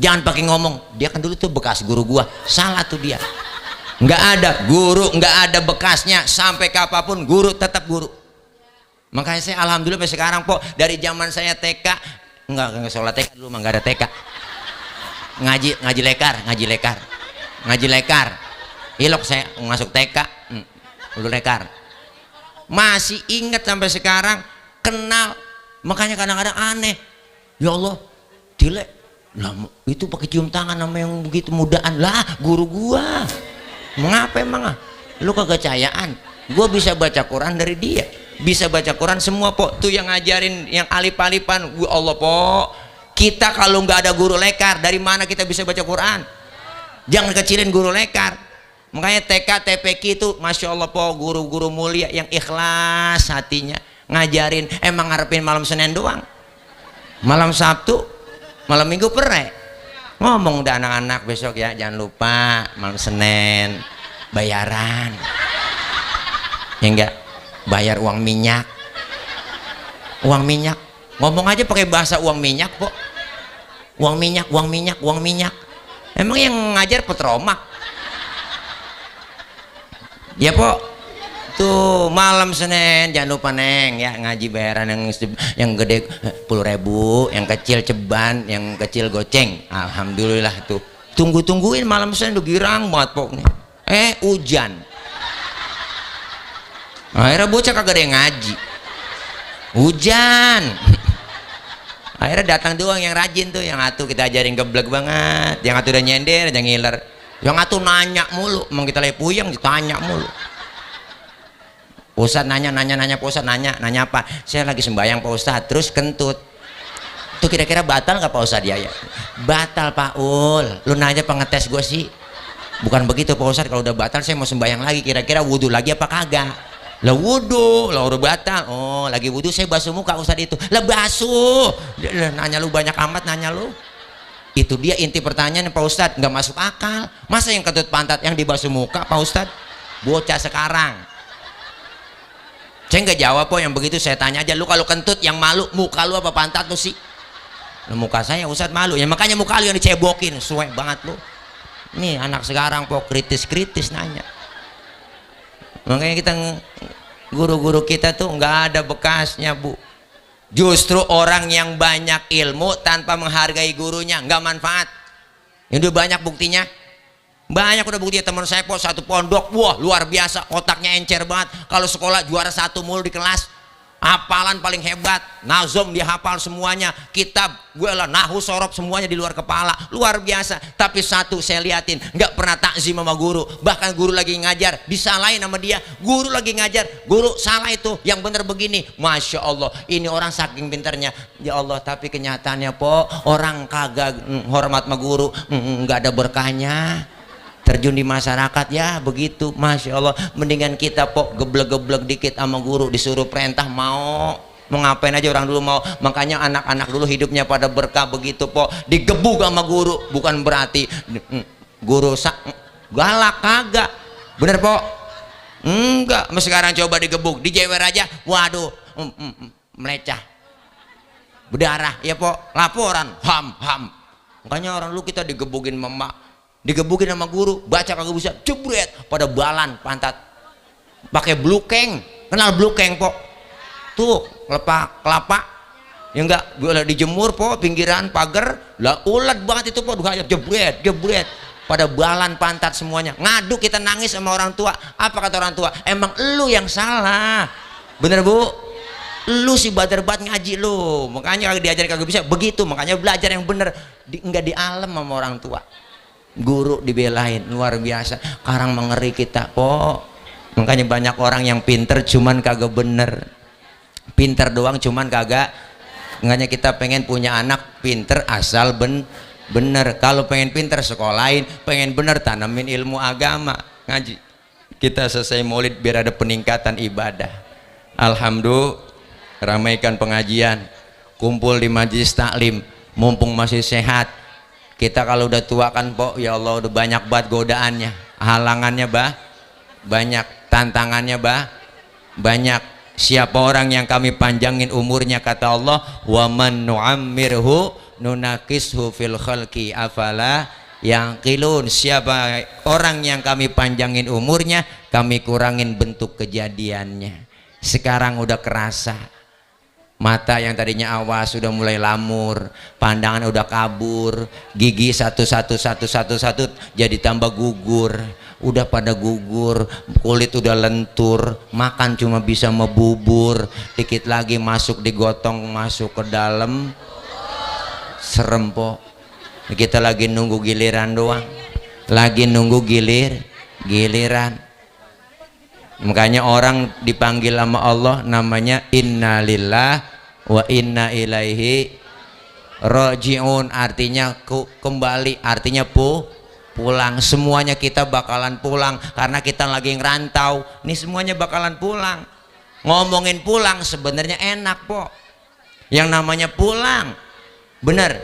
Jangan pakai ngomong, dia kan dulu tuh bekas guru gua. Salah tuh dia. Nggak ada guru, nggak ada bekasnya. Sampai kapanpun guru tetap guru. Makanya saya alhamdulillah sampai sekarang po, dari zaman saya TK, enggak sekolah TK dulu, nggak ada TK. Ngaji lekar. Ilok saya masuk TK, udah lekar. Masih ingat sampai sekarang, kenal. Makanya kadang-kadang aneh. Ya Allah, Dile, lah itu pakai cium tangan sama yang begitu mudaan. Lah, guru gua. Mengapa emang? Lu kegacayaan. Gua bisa baca Quran dari dia. Bisa baca Quran semua, po. Tuh yang ngajarin yang alif-alifan. Ya Allah, po. Kita kalau nggak ada guru lekar, dari mana kita bisa baca Quran? Jangan kecilin guru lekar. Makanya TK TPQ itu Masya Allah po, guru-guru mulia yang ikhlas hatinya ngajarin. Emang ngarepin malam Senin doang, malam Sabtu, malam Minggu pere ngomong udah anak-anak besok ya jangan lupa malam Senin bayaran ya enggak, bayar uang minyak, uang minyak. Ngomong aja pakai bahasa uang minyak po, uang minyak, uang minyak, uang minyak. Emang yang ngajar Petromak ya po. Tuh malam Senin jangan lupa neng ya ngaji bayaran yang gede 10.000, yang kecil ceban, yang kecil goceng. Alhamdulillah tuh tungguin malam Senin udah girang banget pokoknya. Hujan, akhirnya bocah kagak ada yang ngaji, hujan. Akhirnya datang doang yang rajin tuh, yang atuh kita ajarin geblek banget, yang atuh udah nyender yang ngiler, yang atuh nanya mulu. Emang kita lagi puyeng ditanya mulu. Ustadz nanya Pak Ustadz nanya apa? Saya lagi sembahyang Pak Ustadz, terus kentut. Tuh kira-kira batal nggak Pak Ustadz? Ya batal Pak Ul. Lu nanya pengetes gue sih. Bukan begitu Pak Ustadz, kalau udah batal saya mau sembahyang lagi, kira-kira wudhu lagi apa kagak? Lah wudhu, lah udah batal. Oh lagi wudhu saya basuh muka Ustadz itu. Lah basuh. Nanya lu banyak amat nanya lu. Itu dia inti pertanyaan Pak Ustadz, nggak masuk akal. Masa yang kentut pantat yang dibasuh muka Pak Ustadz? Bocah sekarang. Saya nggak jawab po yang begitu, saya tanya aja, lu kalau kentut yang malu muka lu apa pantat lu sih? Lu muka saya Ustadz malu ya, makanya muka lu yang dicebokin. Suwe banget lu. Nih anak sekarang po kritis nanya. Makanya kita guru-guru kita tuh nggak ada bekasnya bu. Justru orang yang banyak ilmu tanpa menghargai gurunya nggak manfaat. Ini udah banyak buktinya. Banyak udah bukti teman saya po satu pondok, wah luar biasa, otaknya encer banget. Kalau sekolah juara 1 mulu di kelas, hafalan paling hebat, nazom dia hafal semuanya, kitab gue lah nahu sorop semuanya di luar kepala, luar biasa. Tapi satu saya liatin, nggak pernah takzim sama guru. Bahkan guru lagi ngajar disalahin sama dia. Guru lagi ngajar, guru salah itu, yang bener begini. Masya Allah, ini orang saking pinternya ya Allah. Tapi kenyataannya po orang kagak hormat sama guru, nggak ada berkahnya. Terjun di masyarakat ya begitu. Masya Allah, mendingan kita po geblek-geblek dikit sama guru, disuruh perintah mau ngapain aja orang dulu mau. Makanya anak-anak dulu hidupnya pada berkah begitu po, digebuk sama guru. Bukan berarti guru galak, kagak bener po, enggak. Sekarang coba digebuk, dijewer aja, waduh melecah berdarah ya po, laporan ham. Makanya orang dulu kita digebukin mama, digebukin sama guru, baca kagak bisa, jebret pada balan pantat pakai blukeng. Kenal blukeng po? Tuh kelapa ya enggak, dijemur po pinggiran pagar lah, ulet banget itu po, jebret pada balan pantat semuanya. Ngadu kita nangis sama orang tua. Apa kata orang tua? Emang lu yang salah, bener bu, lu si bader-bat ngaji lu. Makanya kagak diajarin kagak bisa begitu. Makanya belajar yang bener, enggak di alam sama orang tua. Guru dibelain luar biasa. Sekarang mengeri kita po. Makanya banyak orang yang pinter cuman kagak bener, pinter doang cuman kagak. Makanya kita pengen punya anak pinter asal bener. Kalau pengen pinter sekolahin, pengen bener tanamin ilmu agama, ngaji. Kita selesai maulid biar ada peningkatan ibadah. Alhamdulillah, ramaikan pengajian, kumpul di majelis taklim mumpung masih sehat. Kita kalau udah tua kan po, ya Allah udah banyak banget godaannya, halangannya banyak, tantangannya banyak. Siapa orang yang kami panjangin umurnya, kata Allah, wa man nu'ammirhu nunakishu fil khalqi afala yaqilun. Siapa orang yang kami panjangin umurnya, kami kurangin bentuk kejadiannya. Sekarang udah kerasa. Mata yang tadinya awas sudah mulai lamur, pandangan udah kabur, gigi satu jadi tambah gugur, udah pada gugur, kulit udah lentur, makan cuma bisa membubur, dikit lagi masuk digotong masuk ke dalam, serem po. Kita lagi nunggu giliran doang, lagi nunggu giliran. Makanya orang dipanggil sama Allah namanya innalillah wa inna ilaihi rajiun, artinya kembali, artinya pulang. Semuanya kita bakalan pulang karena kita lagi ngerantau. Nih semuanya bakalan pulang. Ngomongin pulang sebenarnya enak po. Yang namanya pulang, bener,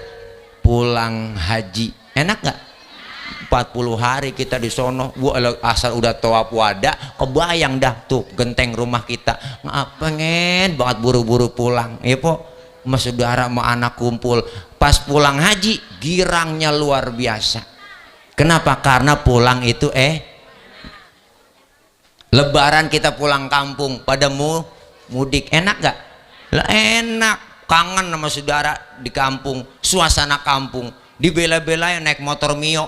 pulang haji enak gak? 40 hari kita di sono, asal udah tawaf wada, kebayang dah tuh genteng rumah kita. Pengen banget buru-buru pulang, ya po. Sama saudara sama anak kumpul. Pas pulang haji, girangnya luar biasa. Kenapa? Karena pulang itu Lebaran kita pulang kampung, pada mudik, enak gak? Lah enak, kangen sama saudara di kampung, suasana kampung, dibela-belain naik motor Mio,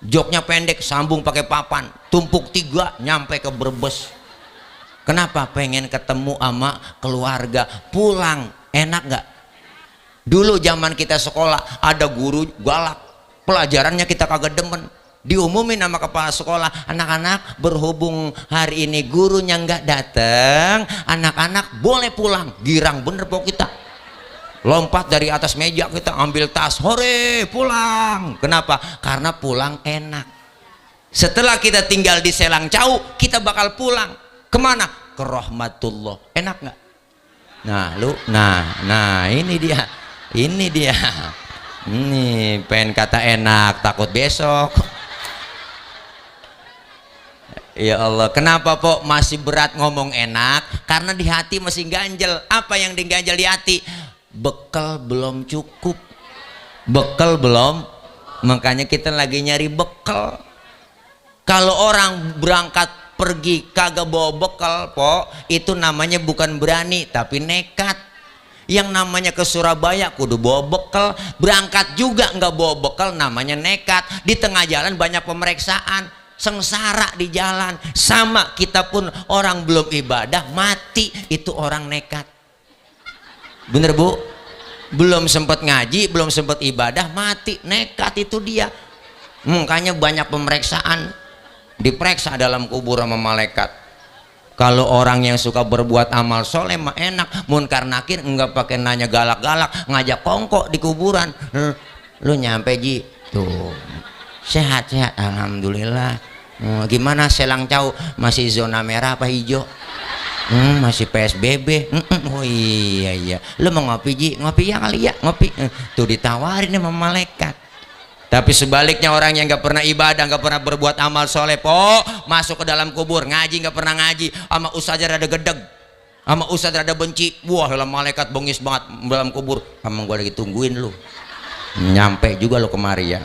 joknya pendek, sambung pakai papan, tumpuk 3 nyampe ke Brebes. Kenapa? Pengen ketemu sama keluarga, pulang, enak gak? Dulu zaman kita sekolah ada guru galak, pelajarannya kita kagak demen, diumumin sama kepala sekolah, anak-anak berhubung hari ini gurunya nggak datang, anak-anak boleh pulang. Girang bener pok kita, lompat dari atas meja kita ambil tas, hore pulang. Kenapa? Karena pulang enak. Setelah kita tinggal di Selang Cau, kita bakal pulang kemana? Ke rahmatullah. Enak nggak? Nah ini dia ini pengen kata enak takut besok. Ya Allah, kenapa po masih berat ngomong enak? Karena di hati masih ganjel. Apa yang diganjel di hati? Bekal belum cukup, bekal belum, makanya kita lagi nyari bekal. Kalau orang berangkat pergi kagak bawa bekal po, itu namanya bukan berani tapi nekat. Yang namanya ke Surabaya kudu bawa bekal, berangkat juga nggak bawa bekal namanya nekat. Di tengah jalan banyak pemeriksaan, sengsara di jalan. Sama kita pun, orang belum ibadah mati, itu orang nekat. Bener bu? Belum sempat ngaji, belum sempat ibadah mati, nekat itu dia. Makanya banyak pemeriksaan, diperiksa dalam kubur sama malaikat. Kalau orang yang suka berbuat amal soleh mah enak, munkar nakir enggak pakai nanya galak-galak, ngajak kongkok di kuburan. Lu nyampe ji tuh, sehat alhamdulillah. Gimana Selang Cau, masih zona merah apa hijau? Masih PSBB. Oh iya, lu mau ngopi ji? Ngopi ya kali ya, ngopi. Tuh ditawarin sama malaikat. Tapi sebaliknya orang yang nggak pernah ibadah, nggak pernah berbuat amal soleh po, masuk ke dalam kubur, ngaji nggak pernah ngaji, sama ustaz rada gedeg, sama ustaz rada benci, wah lah malaikat bengis banget dalam kubur. Emang gua lagi tungguin lu, nyampe juga lu kemari ya.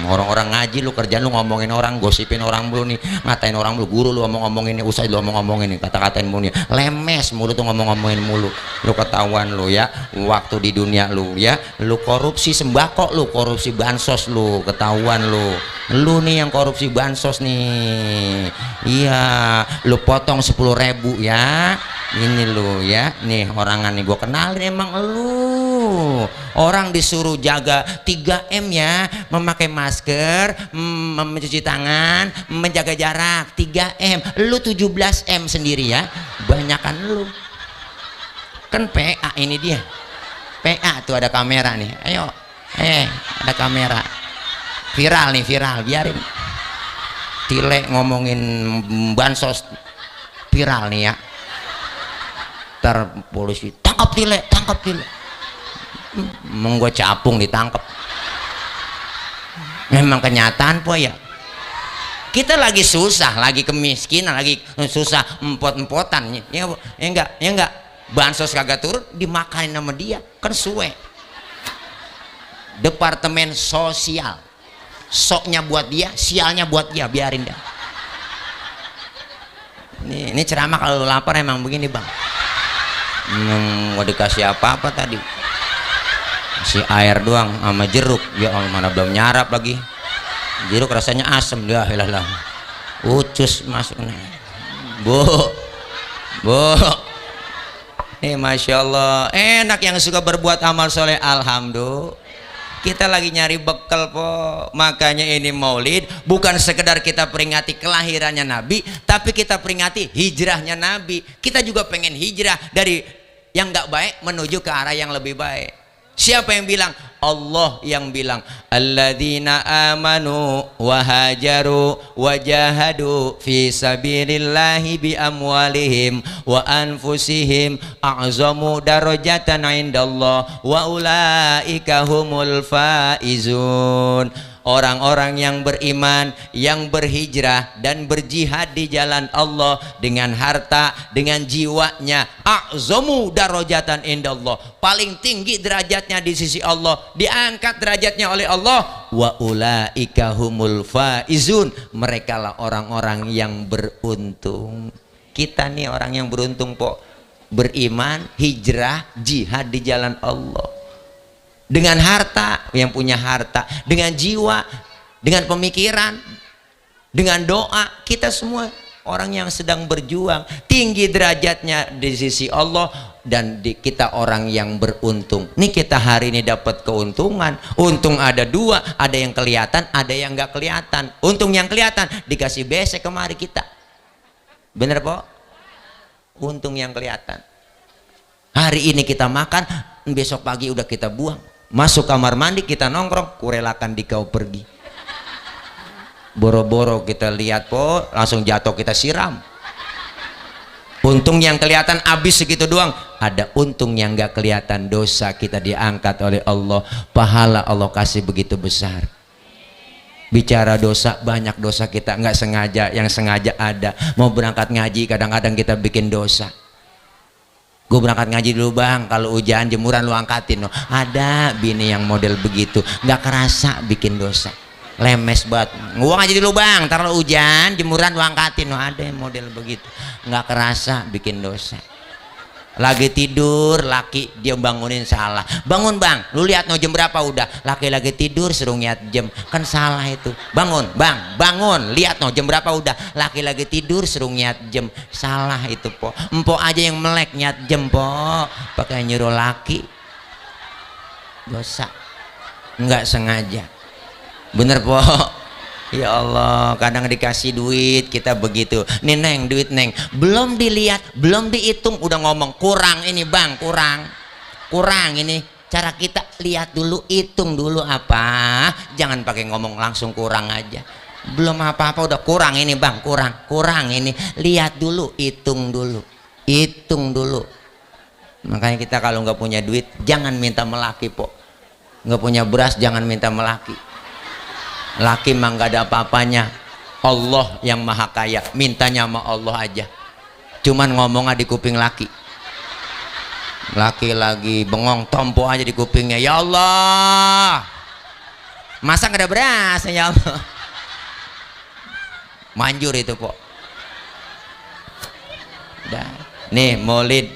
Orang-orang ngaji lu kerjaan lu ngomongin orang, gosipin orang mulu nih, ngatain orang mulu, guru lu ngomong-ngomongin nih, ustaz lu ngomong-ngomongin nih, kata-katain mulu nih, lemes mulu tuh ngomong-ngomongin mulu. Lu ketahuan lu ya, waktu di dunia lu ya, lu korupsi sembako, lu korupsi bansos, lu ketahuan lu nih yang korupsi bansos nih. Iya, lu potong 10.000 ya. Ini lu ya, nih orangan nih gua kenalin emang lu. Orang disuruh jaga 3M ya, memakai masker, mencuci tangan, menjaga jarak, 3M. Lu 17M sendiri ya, banyakan lu. Kan PA ini dia. PA tuh ada kamera nih. Ayo. Ada kamera. Viral nih, viral, biarin. Tile ngomongin bansos viral nih ya. Ntar polisi tangkap Tile. Emang gue capung ditangkap. Memang kenyataan po ya. Kita lagi susah, lagi kemiskinan, lagi susah, empot-empotan ya enggak. Bansos kagak turun, dimakanin sama dia, kan suwe. Departemen sosial, soknya buat dia, sialnya buat dia, biarin dah. Ini ceramah kalau lapar emang begini bang. Mau dikasih apa-apa tadi? Si air doang sama jeruk. Ya Allah, mana belum nyarap lagi. Jeruk rasanya asem. Ya ilah. Ucus masuk nih. Bu. Masya Allah. Enak yang suka berbuat amal soleh. Alhamdulillah. Kita lagi nyari bekal po. Makanya ini maulid bukan sekedar kita peringati kelahirannya Nabi, tapi kita peringati hijrahnya Nabi. Kita juga pengen hijrah dari yang nggak baik menuju ke arah yang lebih baik. Siapa yang bilang Allah yang bilang, alladzina amanu wa hajaru wa jahadu fi sabilillahi bi amwalihim wa anfusihim a'zamu darajatan indallah wa ulaika humul faizun. Orang-orang yang beriman, yang berhijrah dan berjihad di jalan Allah dengan harta, dengan jiwanya, a'zamu darajatan indallah, paling tinggi derajatnya di sisi Allah, diangkat derajatnya oleh Allah. Wa ulaika humul faizun, mereka lah orang-orang yang beruntung. Kita nih orang yang beruntung, po, beriman, hijrah, jihad di jalan Allah. Dengan harta, yang punya harta, dengan jiwa, dengan pemikiran, dengan doa, kita semua orang yang sedang berjuang, tinggi derajatnya di sisi Allah, dan kita orang yang beruntung. Nih kita hari ini dapat keuntungan. Untung ada dua, ada yang kelihatan, ada yang nggak kelihatan. Untung yang kelihatan dikasih besek kemari kita, bener po? Untung yang kelihatan. Hari ini kita makan, besok pagi udah kita buang. Masuk kamar mandi kita nongkrong, kurelakan di kau pergi. Boro-boro kita lihat po, langsung jatuh kita siram. Untung yang kelihatan habis segitu doang. Ada untung yang nggak kelihatan, dosa kita diangkat oleh Allah, pahala Allah kasih begitu besar. Bicara dosa, banyak dosa kita nggak sengaja, yang sengaja ada. Mau berangkat ngaji kadang-kadang kita bikin dosa. Gue berangkat ngaji dulu bang, kalau hujan jemuran lu angkatin. No. Ada bini yang model begitu, nggak kerasa bikin dosa, lemes banget. Gue ngaji dulu bang, ntar lu hujan jemuran lu angkatin. No. Ada yang model begitu, nggak kerasa bikin dosa. Lagi tidur laki, dia bangunin salah. Bangun bang, lu lihat no jam berapa udah. Laki lagi tidur suruh ngiat jam, kan salah itu. Bangun bang, bangun, lihat no jam berapa udah. Laki lagi tidur suruh ngiat jam, salah itu po. Empok aja yang melek ngiat jam po, pakai nyuruh laki, dosa, nggak sengaja, bener po. Ya Allah, kadang dikasih duit kita begitu. Nih neng, duit neng, belum dilihat, belum dihitung, udah ngomong kurang ini bang, kurang, kurang ini. Cara kita lihat dulu, hitung dulu apa. Jangan pakai ngomong langsung kurang aja. Belum apa-apa udah kurang ini bang, kurang, kurang ini. Lihat dulu, hitung dulu, hitung dulu. Makanya kita kalau nggak punya duit, jangan minta melaki po. Nggak punya beras, jangan minta melaki. Laki mah gak ada apa-apanya. Allah yang maha kaya, mintanya sama Allah aja. Cuman ngomongnya di kuping laki. Laki lagi bengong, tompo aja di kupingnya. Ya Allah, masa gak ada beras ya Allah. Manjur itu kok. Nih maulid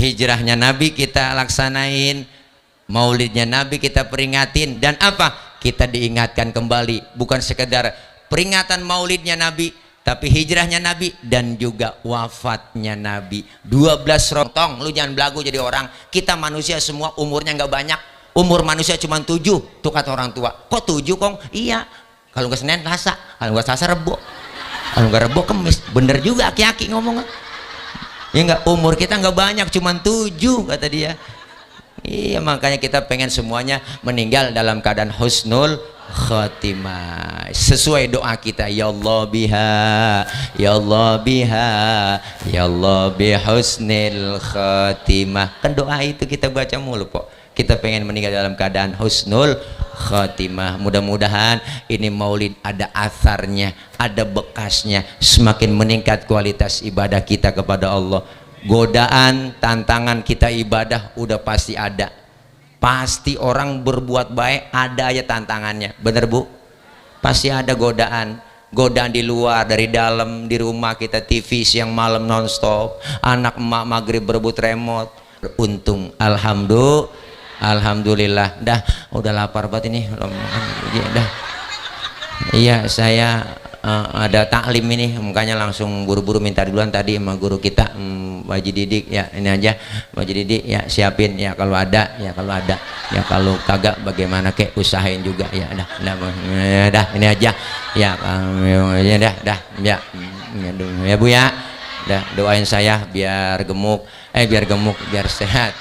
hijrahnya Nabi kita laksanain, maulidnya Nabi kita peringatin. Dan apa? Kita diingatkan kembali, bukan sekedar peringatan maulidnya Nabi, tapi hijrahnya Nabi dan juga wafatnya Nabi. 12 rotong, lu jangan belagu jadi orang. Kita manusia semua umurnya nggak banyak. Umur manusia cuma 7, tuh kata orang tua. Kok 7 kong? Iya, kalau nggak Senin Selasa, kalau nggak Selasa Rebo, kalau nggak Rebo Kemis. Bener juga aki-aki ngomongnya. Ya nggak, umur kita nggak banyak, cuma 7 kata dia. Iya, makanya kita pengen semuanya meninggal dalam keadaan husnul khotimah, sesuai doa kita. Ya Allah biha, ya Allah biha, ya Allah bihusnil khotimah. Kan doa itu kita baca mulu po. Kita pengen meninggal dalam keadaan husnul khotimah. Mudah-mudahan ini maulid ada atharnya, ada bekasnya, semakin meningkat kualitas ibadah kita kepada Allah. Godaan, tantangan kita ibadah udah pasti ada. Pasti orang berbuat baik ada aja tantangannya. Bener bu? Pasti ada godaan. Godaan di luar, dari dalam, di rumah kita TV siang malam nonstop. Anak emak maghrib berebut remote. Untung, alhamdulillah. Dah, udah lapar banget ini. Dah. Iya, saya ada taklim ini, makanya langsung buru-buru minta duluan tadi sama guru kita, Haji Didik. Ya ini aja Haji Didik, ya siapin ya, kalau ada ya, kalau ada ya, kalau kagak bagaimana kek usahain juga ya. Dah ini aja ya, dah ya bu ya, dah doain saya biar gemuk, biar sehat.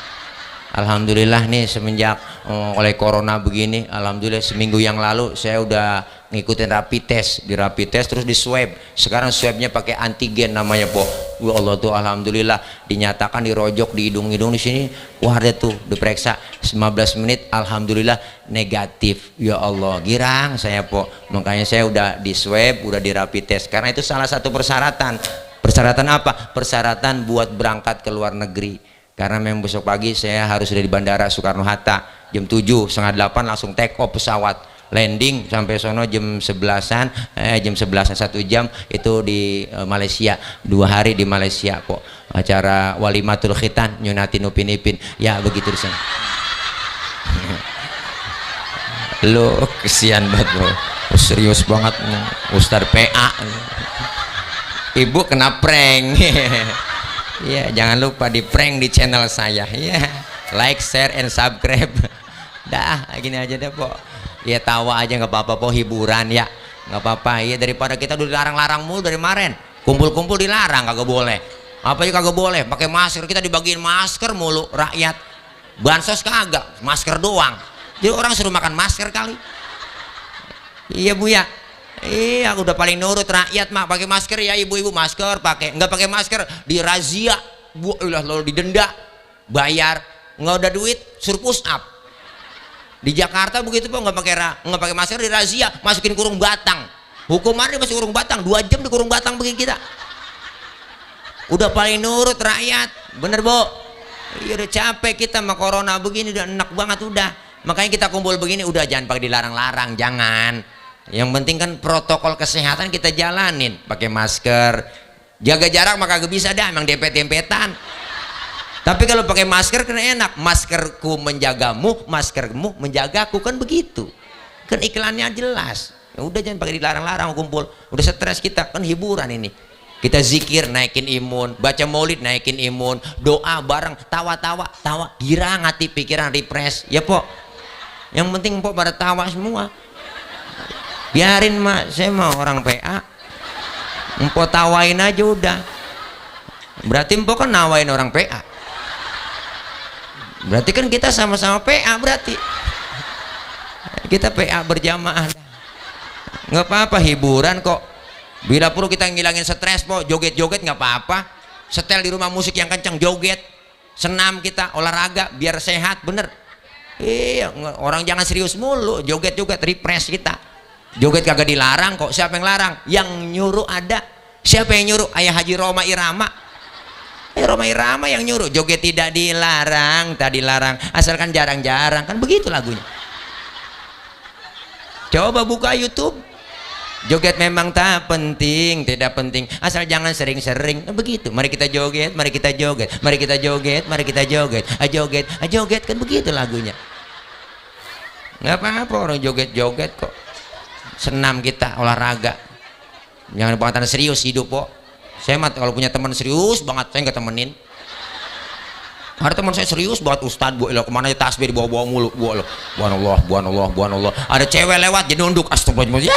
Alhamdulillah nih semenjak oleh corona begini. Alhamdulillah seminggu yang lalu saya udah ngikutin rapid test, di rapid test terus di swab. Sekarang swabnya pakai antigen namanya po. Ya Allah tuh alhamdulillah dinyatakan dirojok di hidung-hidung di sini. Wah ada tuh diperiksa 15 menit alhamdulillah negatif. Ya Allah girang saya po. Makanya saya udah di swab, udah di rapid test. Karena itu salah satu persyaratan. Persyaratan apa? Persyaratan buat berangkat ke luar negeri. Karena memang besok pagi saya harus sudah di Bandara Soekarno-Hatta jam 7, setengah 8 langsung take off pesawat, landing sampai sono jam 11-an, jam 11-an 1 jam itu di Malaysia, 2 hari di Malaysia kok, acara walimatul khitan nyunatin Upin Ipin ya begitu di sana. Lo kesian banget lo, serius banget Ustadz PA, ibu kena prank. Ya jangan lupa di prank di channel saya ya, like, share, and subscribe. Dah gini aja deh po, ya tawa aja nggak apa-apa po, hiburan ya nggak apa-apa ya, daripada kita udah dilarang-larang mulu dari kemarin, kumpul-kumpul dilarang kagak boleh, apa aja kagak boleh, pakai masker, kita dibagiin masker mulu rakyat, bansos kagak, masker doang, jadi orang suruh makan masker kali. Iya bu ya, iya udah paling nurut rakyat mak, pakai masker ya ibu-ibu, masker pakai, nggak pakai masker dirazia, bu lalu didenda, bayar, nggak ada duit suruh push up. Di Jakarta begitu po, nggak pakai masker dirazia, masukin kurung batang, hukumannya masuk kurung batang, 2 jam di kurung batang begini kita. Udah paling nurut rakyat, bener bu. Iya udah capek kita sama corona begini, udah enak banget udah. Makanya kita kumpul begini udah jangan pakai dilarang-larang, jangan. Yang penting kan protokol kesehatan kita jalanin, pakai masker, jaga jarak maka gak bisa dah, emang dempet-dempetan. Tapi kalau pakai masker kan enak, maskerku menjagamu, maskermu menjagaku, kan begitu. Kan iklannya jelas. Ya udah jangan pakai dilarang-larang kumpul. Udah stres kita, kan hiburan ini. Kita zikir naikin imun, baca maulid naikin imun, doa bareng, tawa-tawa, tawa, girang hati, pikiran refresh. Ya po. Yang penting po pada tawa semua. Biarin mak, saya mau orang PA. Empo tawain aja udah. Berarti empo kan nawain orang PA. Berarti kan kita sama-sama PA berarti. Kita PA berjamaah. Nggak apa-apa, hiburan kok. Bila perlu kita ngilangin stres po, joget-joget nggak apa-apa. Setel di rumah musik yang kencang, joget. Senam kita, olahraga biar sehat, bener. Iya, orang jangan serius mulu, joget-joget, refresh kita. Joget kagak dilarang kok, siapa yang larang? Yang nyuruh ada. Siapa yang nyuruh? Ayah Haji Roma Irama. Roma Irama yang nyuruh, joget tidak dilarang, tak dilarang, asalkan jarang-jarang, kan begitu lagunya. Coba buka YouTube, joget memang tak penting, tidak penting, asal jangan sering-sering, kan begitu. Mari kita joget, mari kita joget, mari kita joget, mari kita joget, joget, joget, kan begitu lagunya. Nggak apa-apa orang joget-joget kok. Senam kita, olahraga, jangan buatan serius hidup kok. Saya mah kalau punya teman serius banget saya nggak temenin. Ada teman saya serius banget Ustadz, bu lo kemana aja tasbih dibawa-bawa mulu, bu lo buan Allah. Ada cewek lewat jadi nunduk, astagfirullah, ya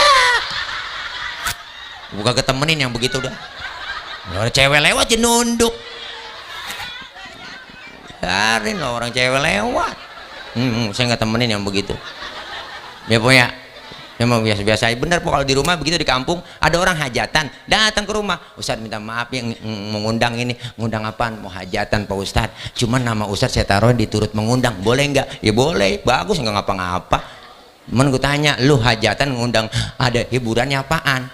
bukan ketemenin yang begitu udah. Ada cewek lewat jadi nunduk, biarin loh orang cewek lewat. Saya nggak temenin yang begitu. Ya punya. Memang biasa-biasa bener po, kalau di rumah begitu, di kampung ada orang hajatan datang ke rumah, Ustadz minta maaf yang mengundang ini, ngundang apaan? Mau hajatan Pak Ustadz, cuman nama Ustadz saya taruh diturut mengundang, boleh nggak? Ya boleh, bagus, nggak ngapa-ngapa. Cuman gue tanya, lu hajatan ngundang ada hiburannya apaan?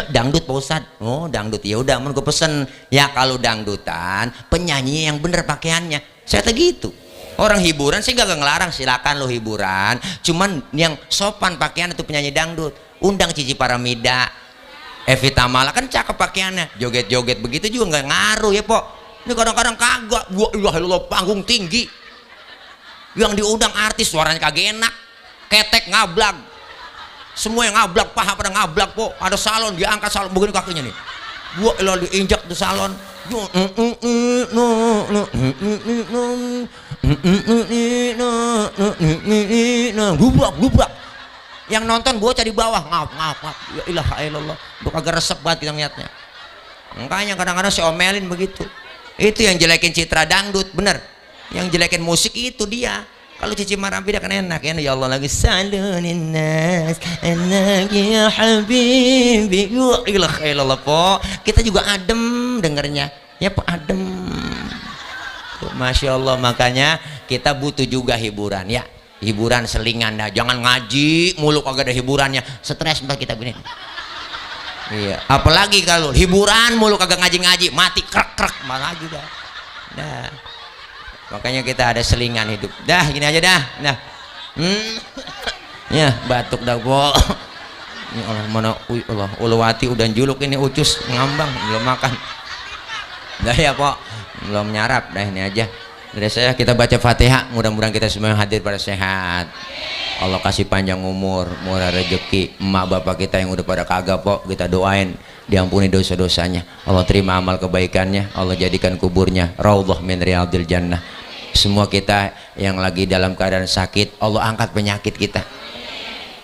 Dangdut Pak Ustadz. Oh dangdut, ya udah, gue pesen ya kalau dangdutan penyanyi yang bener pakaiannya, saya kata gitu. Orang hiburan saya gak ngelarang, silakan lo hiburan, cuman yang sopan pakaian itu penyanyi dangdut. Undang Cici Paramida, Evita Mala, kan cakep pakaiannya, joget-joget begitu juga nggak ngaruh ya po. Ini kadang-kadang kagak, wah panggung tinggi, yang diundang artis suaranya kagak enak, ketek ngablak, semua yang ngablak, paha pada ngablak po. Ada salon diangkat, salon begini kakinya nih, gua lo diinjak tuh salon. Gubrak. Yang nonton bocah di bawah ngap. Ya ilaha illallah, gua kagak resep banget kita ngeliatnya. Makanya kadang-kadang saya omelin begitu. Itu yang jelekin citra dangdut, bener. Yang jelekin musik itu dia. Kalau Cici Marambida kan enak ya, ya Allah lagi salunin nas enak ya habibi wa ilah ilallah po. Kita juga adem dengernya ya po, adem. Masya Allah, makanya kita butuh juga hiburan ya, hiburan selingan dah, jangan ngaji mulu kagak ada hiburannya, stres mbak kita gini. Iya, apalagi kalau hiburan mulu kagak ngaji-ngaji, mati krek malah lagi dah. Nah, makanya kita ada selingan hidup. Dah gini aja dah. Nah, ya batuk dah po. Ini Allah mana, Allah ulawati udah juluk ini ucus ngambang belum makan. Dah ya po, belum nyarap dah, ini aja dari saya. Kita baca Fatihah, mudah-mudahan kita semua yang hadir pada sehat, Allah kasih panjang umur, murah rezeki. Emak bapak kita yang udah pada kagak po, kita doain diampuni dosa-dosanya, Allah terima amal kebaikannya, Allah jadikan kuburnya raudhah min riyadil jannah. Semua kita yang lagi dalam keadaan sakit, Allah angkat penyakit kita,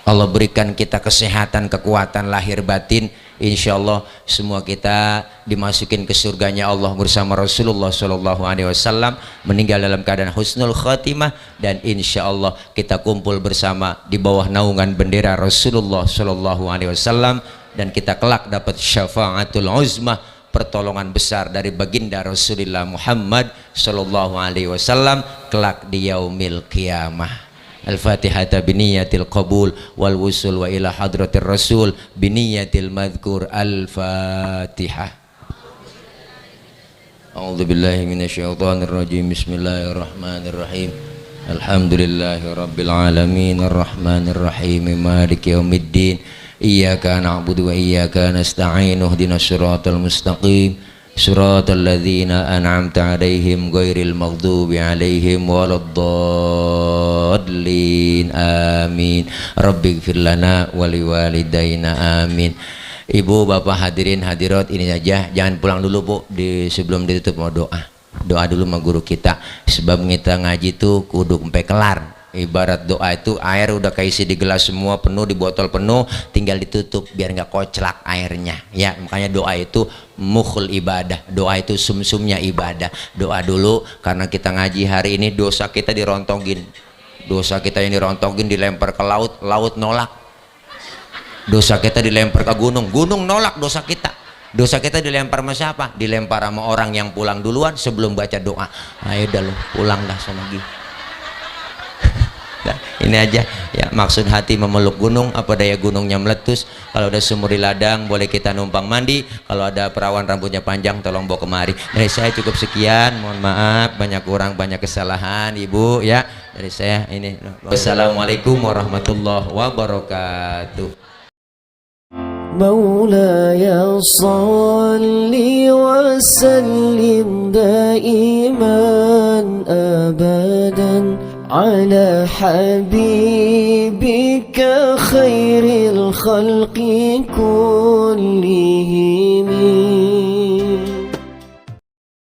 Allah berikan kita kesehatan, kekuatan lahir batin. Insya Allah semua kita dimasukin ke surganya Allah bersama Rasulullah Shallallahu Alaihi Wasallam, meninggal dalam keadaan husnul khatimah, dan insya Allah kita kumpul bersama di bawah naungan bendera Rasulullah Shallallahu Alaihi Wasallam, dan kita kelak dapat syafaatul uzmah, pertolongan besar dari baginda Rasulullah Muhammad Shallallahu Alaihi Wasallam kelak di yaumil qiyamah. Al-Fatihah biniyatil qabul wal wusul wa ila hadratir rasul biniyatil madhkur. Al-Fatihah. A'udzu billahi minasyaitonir rajim. Bismillahirrahmanirrahim. Alhamdulillahi rabbil alamin arrahmanir rahim maliki yaumiddin. Iyyaka na'budu wa iyyaka nasta'in. Ihdinas siratal mustaqim. Suratal ladzina an'amta 'alaihim ghairil maghdubi 'alaihim waladdallin. Amin. Rabbighfir lana wa liwalidayna. Amin. Ibu bapak hadirin hadirat, ini saja, jangan pulang dulu Bu, sebelum ditutup mau doa dulu sama guru kita, sebab kita ngaji tuh kudu sampai kelar. Ibarat doa itu air udah keisi di gelas semua penuh, di botol penuh, tinggal ditutup biar nggak koclak airnya ya. Makanya doa itu mukhul ibadah, doa itu sumsumnya ibadah. Doa dulu, karena kita ngaji hari ini dosa kita dirontogin, dosa kita yang dirontogin dilempar ke laut, laut nolak. Dosa kita dilempar ke gunung, gunung nolak dosa kita. Dosa kita dilempar sama siapa? Dilempar sama orang yang pulang duluan sebelum baca doa. Ayo dah lu pulang dah sama Gi. Nah, ini aja ya, maksud hati memeluk gunung, apa daya gunungnya meletus. Kalau ada sumur di ladang boleh kita numpang mandi, kalau ada perawan rambutnya panjang tolong bawa kemari. Dari saya cukup sekian, mohon maaf banyak kurang banyak kesalahan Ibu ya. Dari saya ini. Wassalamualaikum warahmatullahi wabarakatuh. مولاي صل وسلم دائما أبدا على حبيبك خير الخلق كلهم.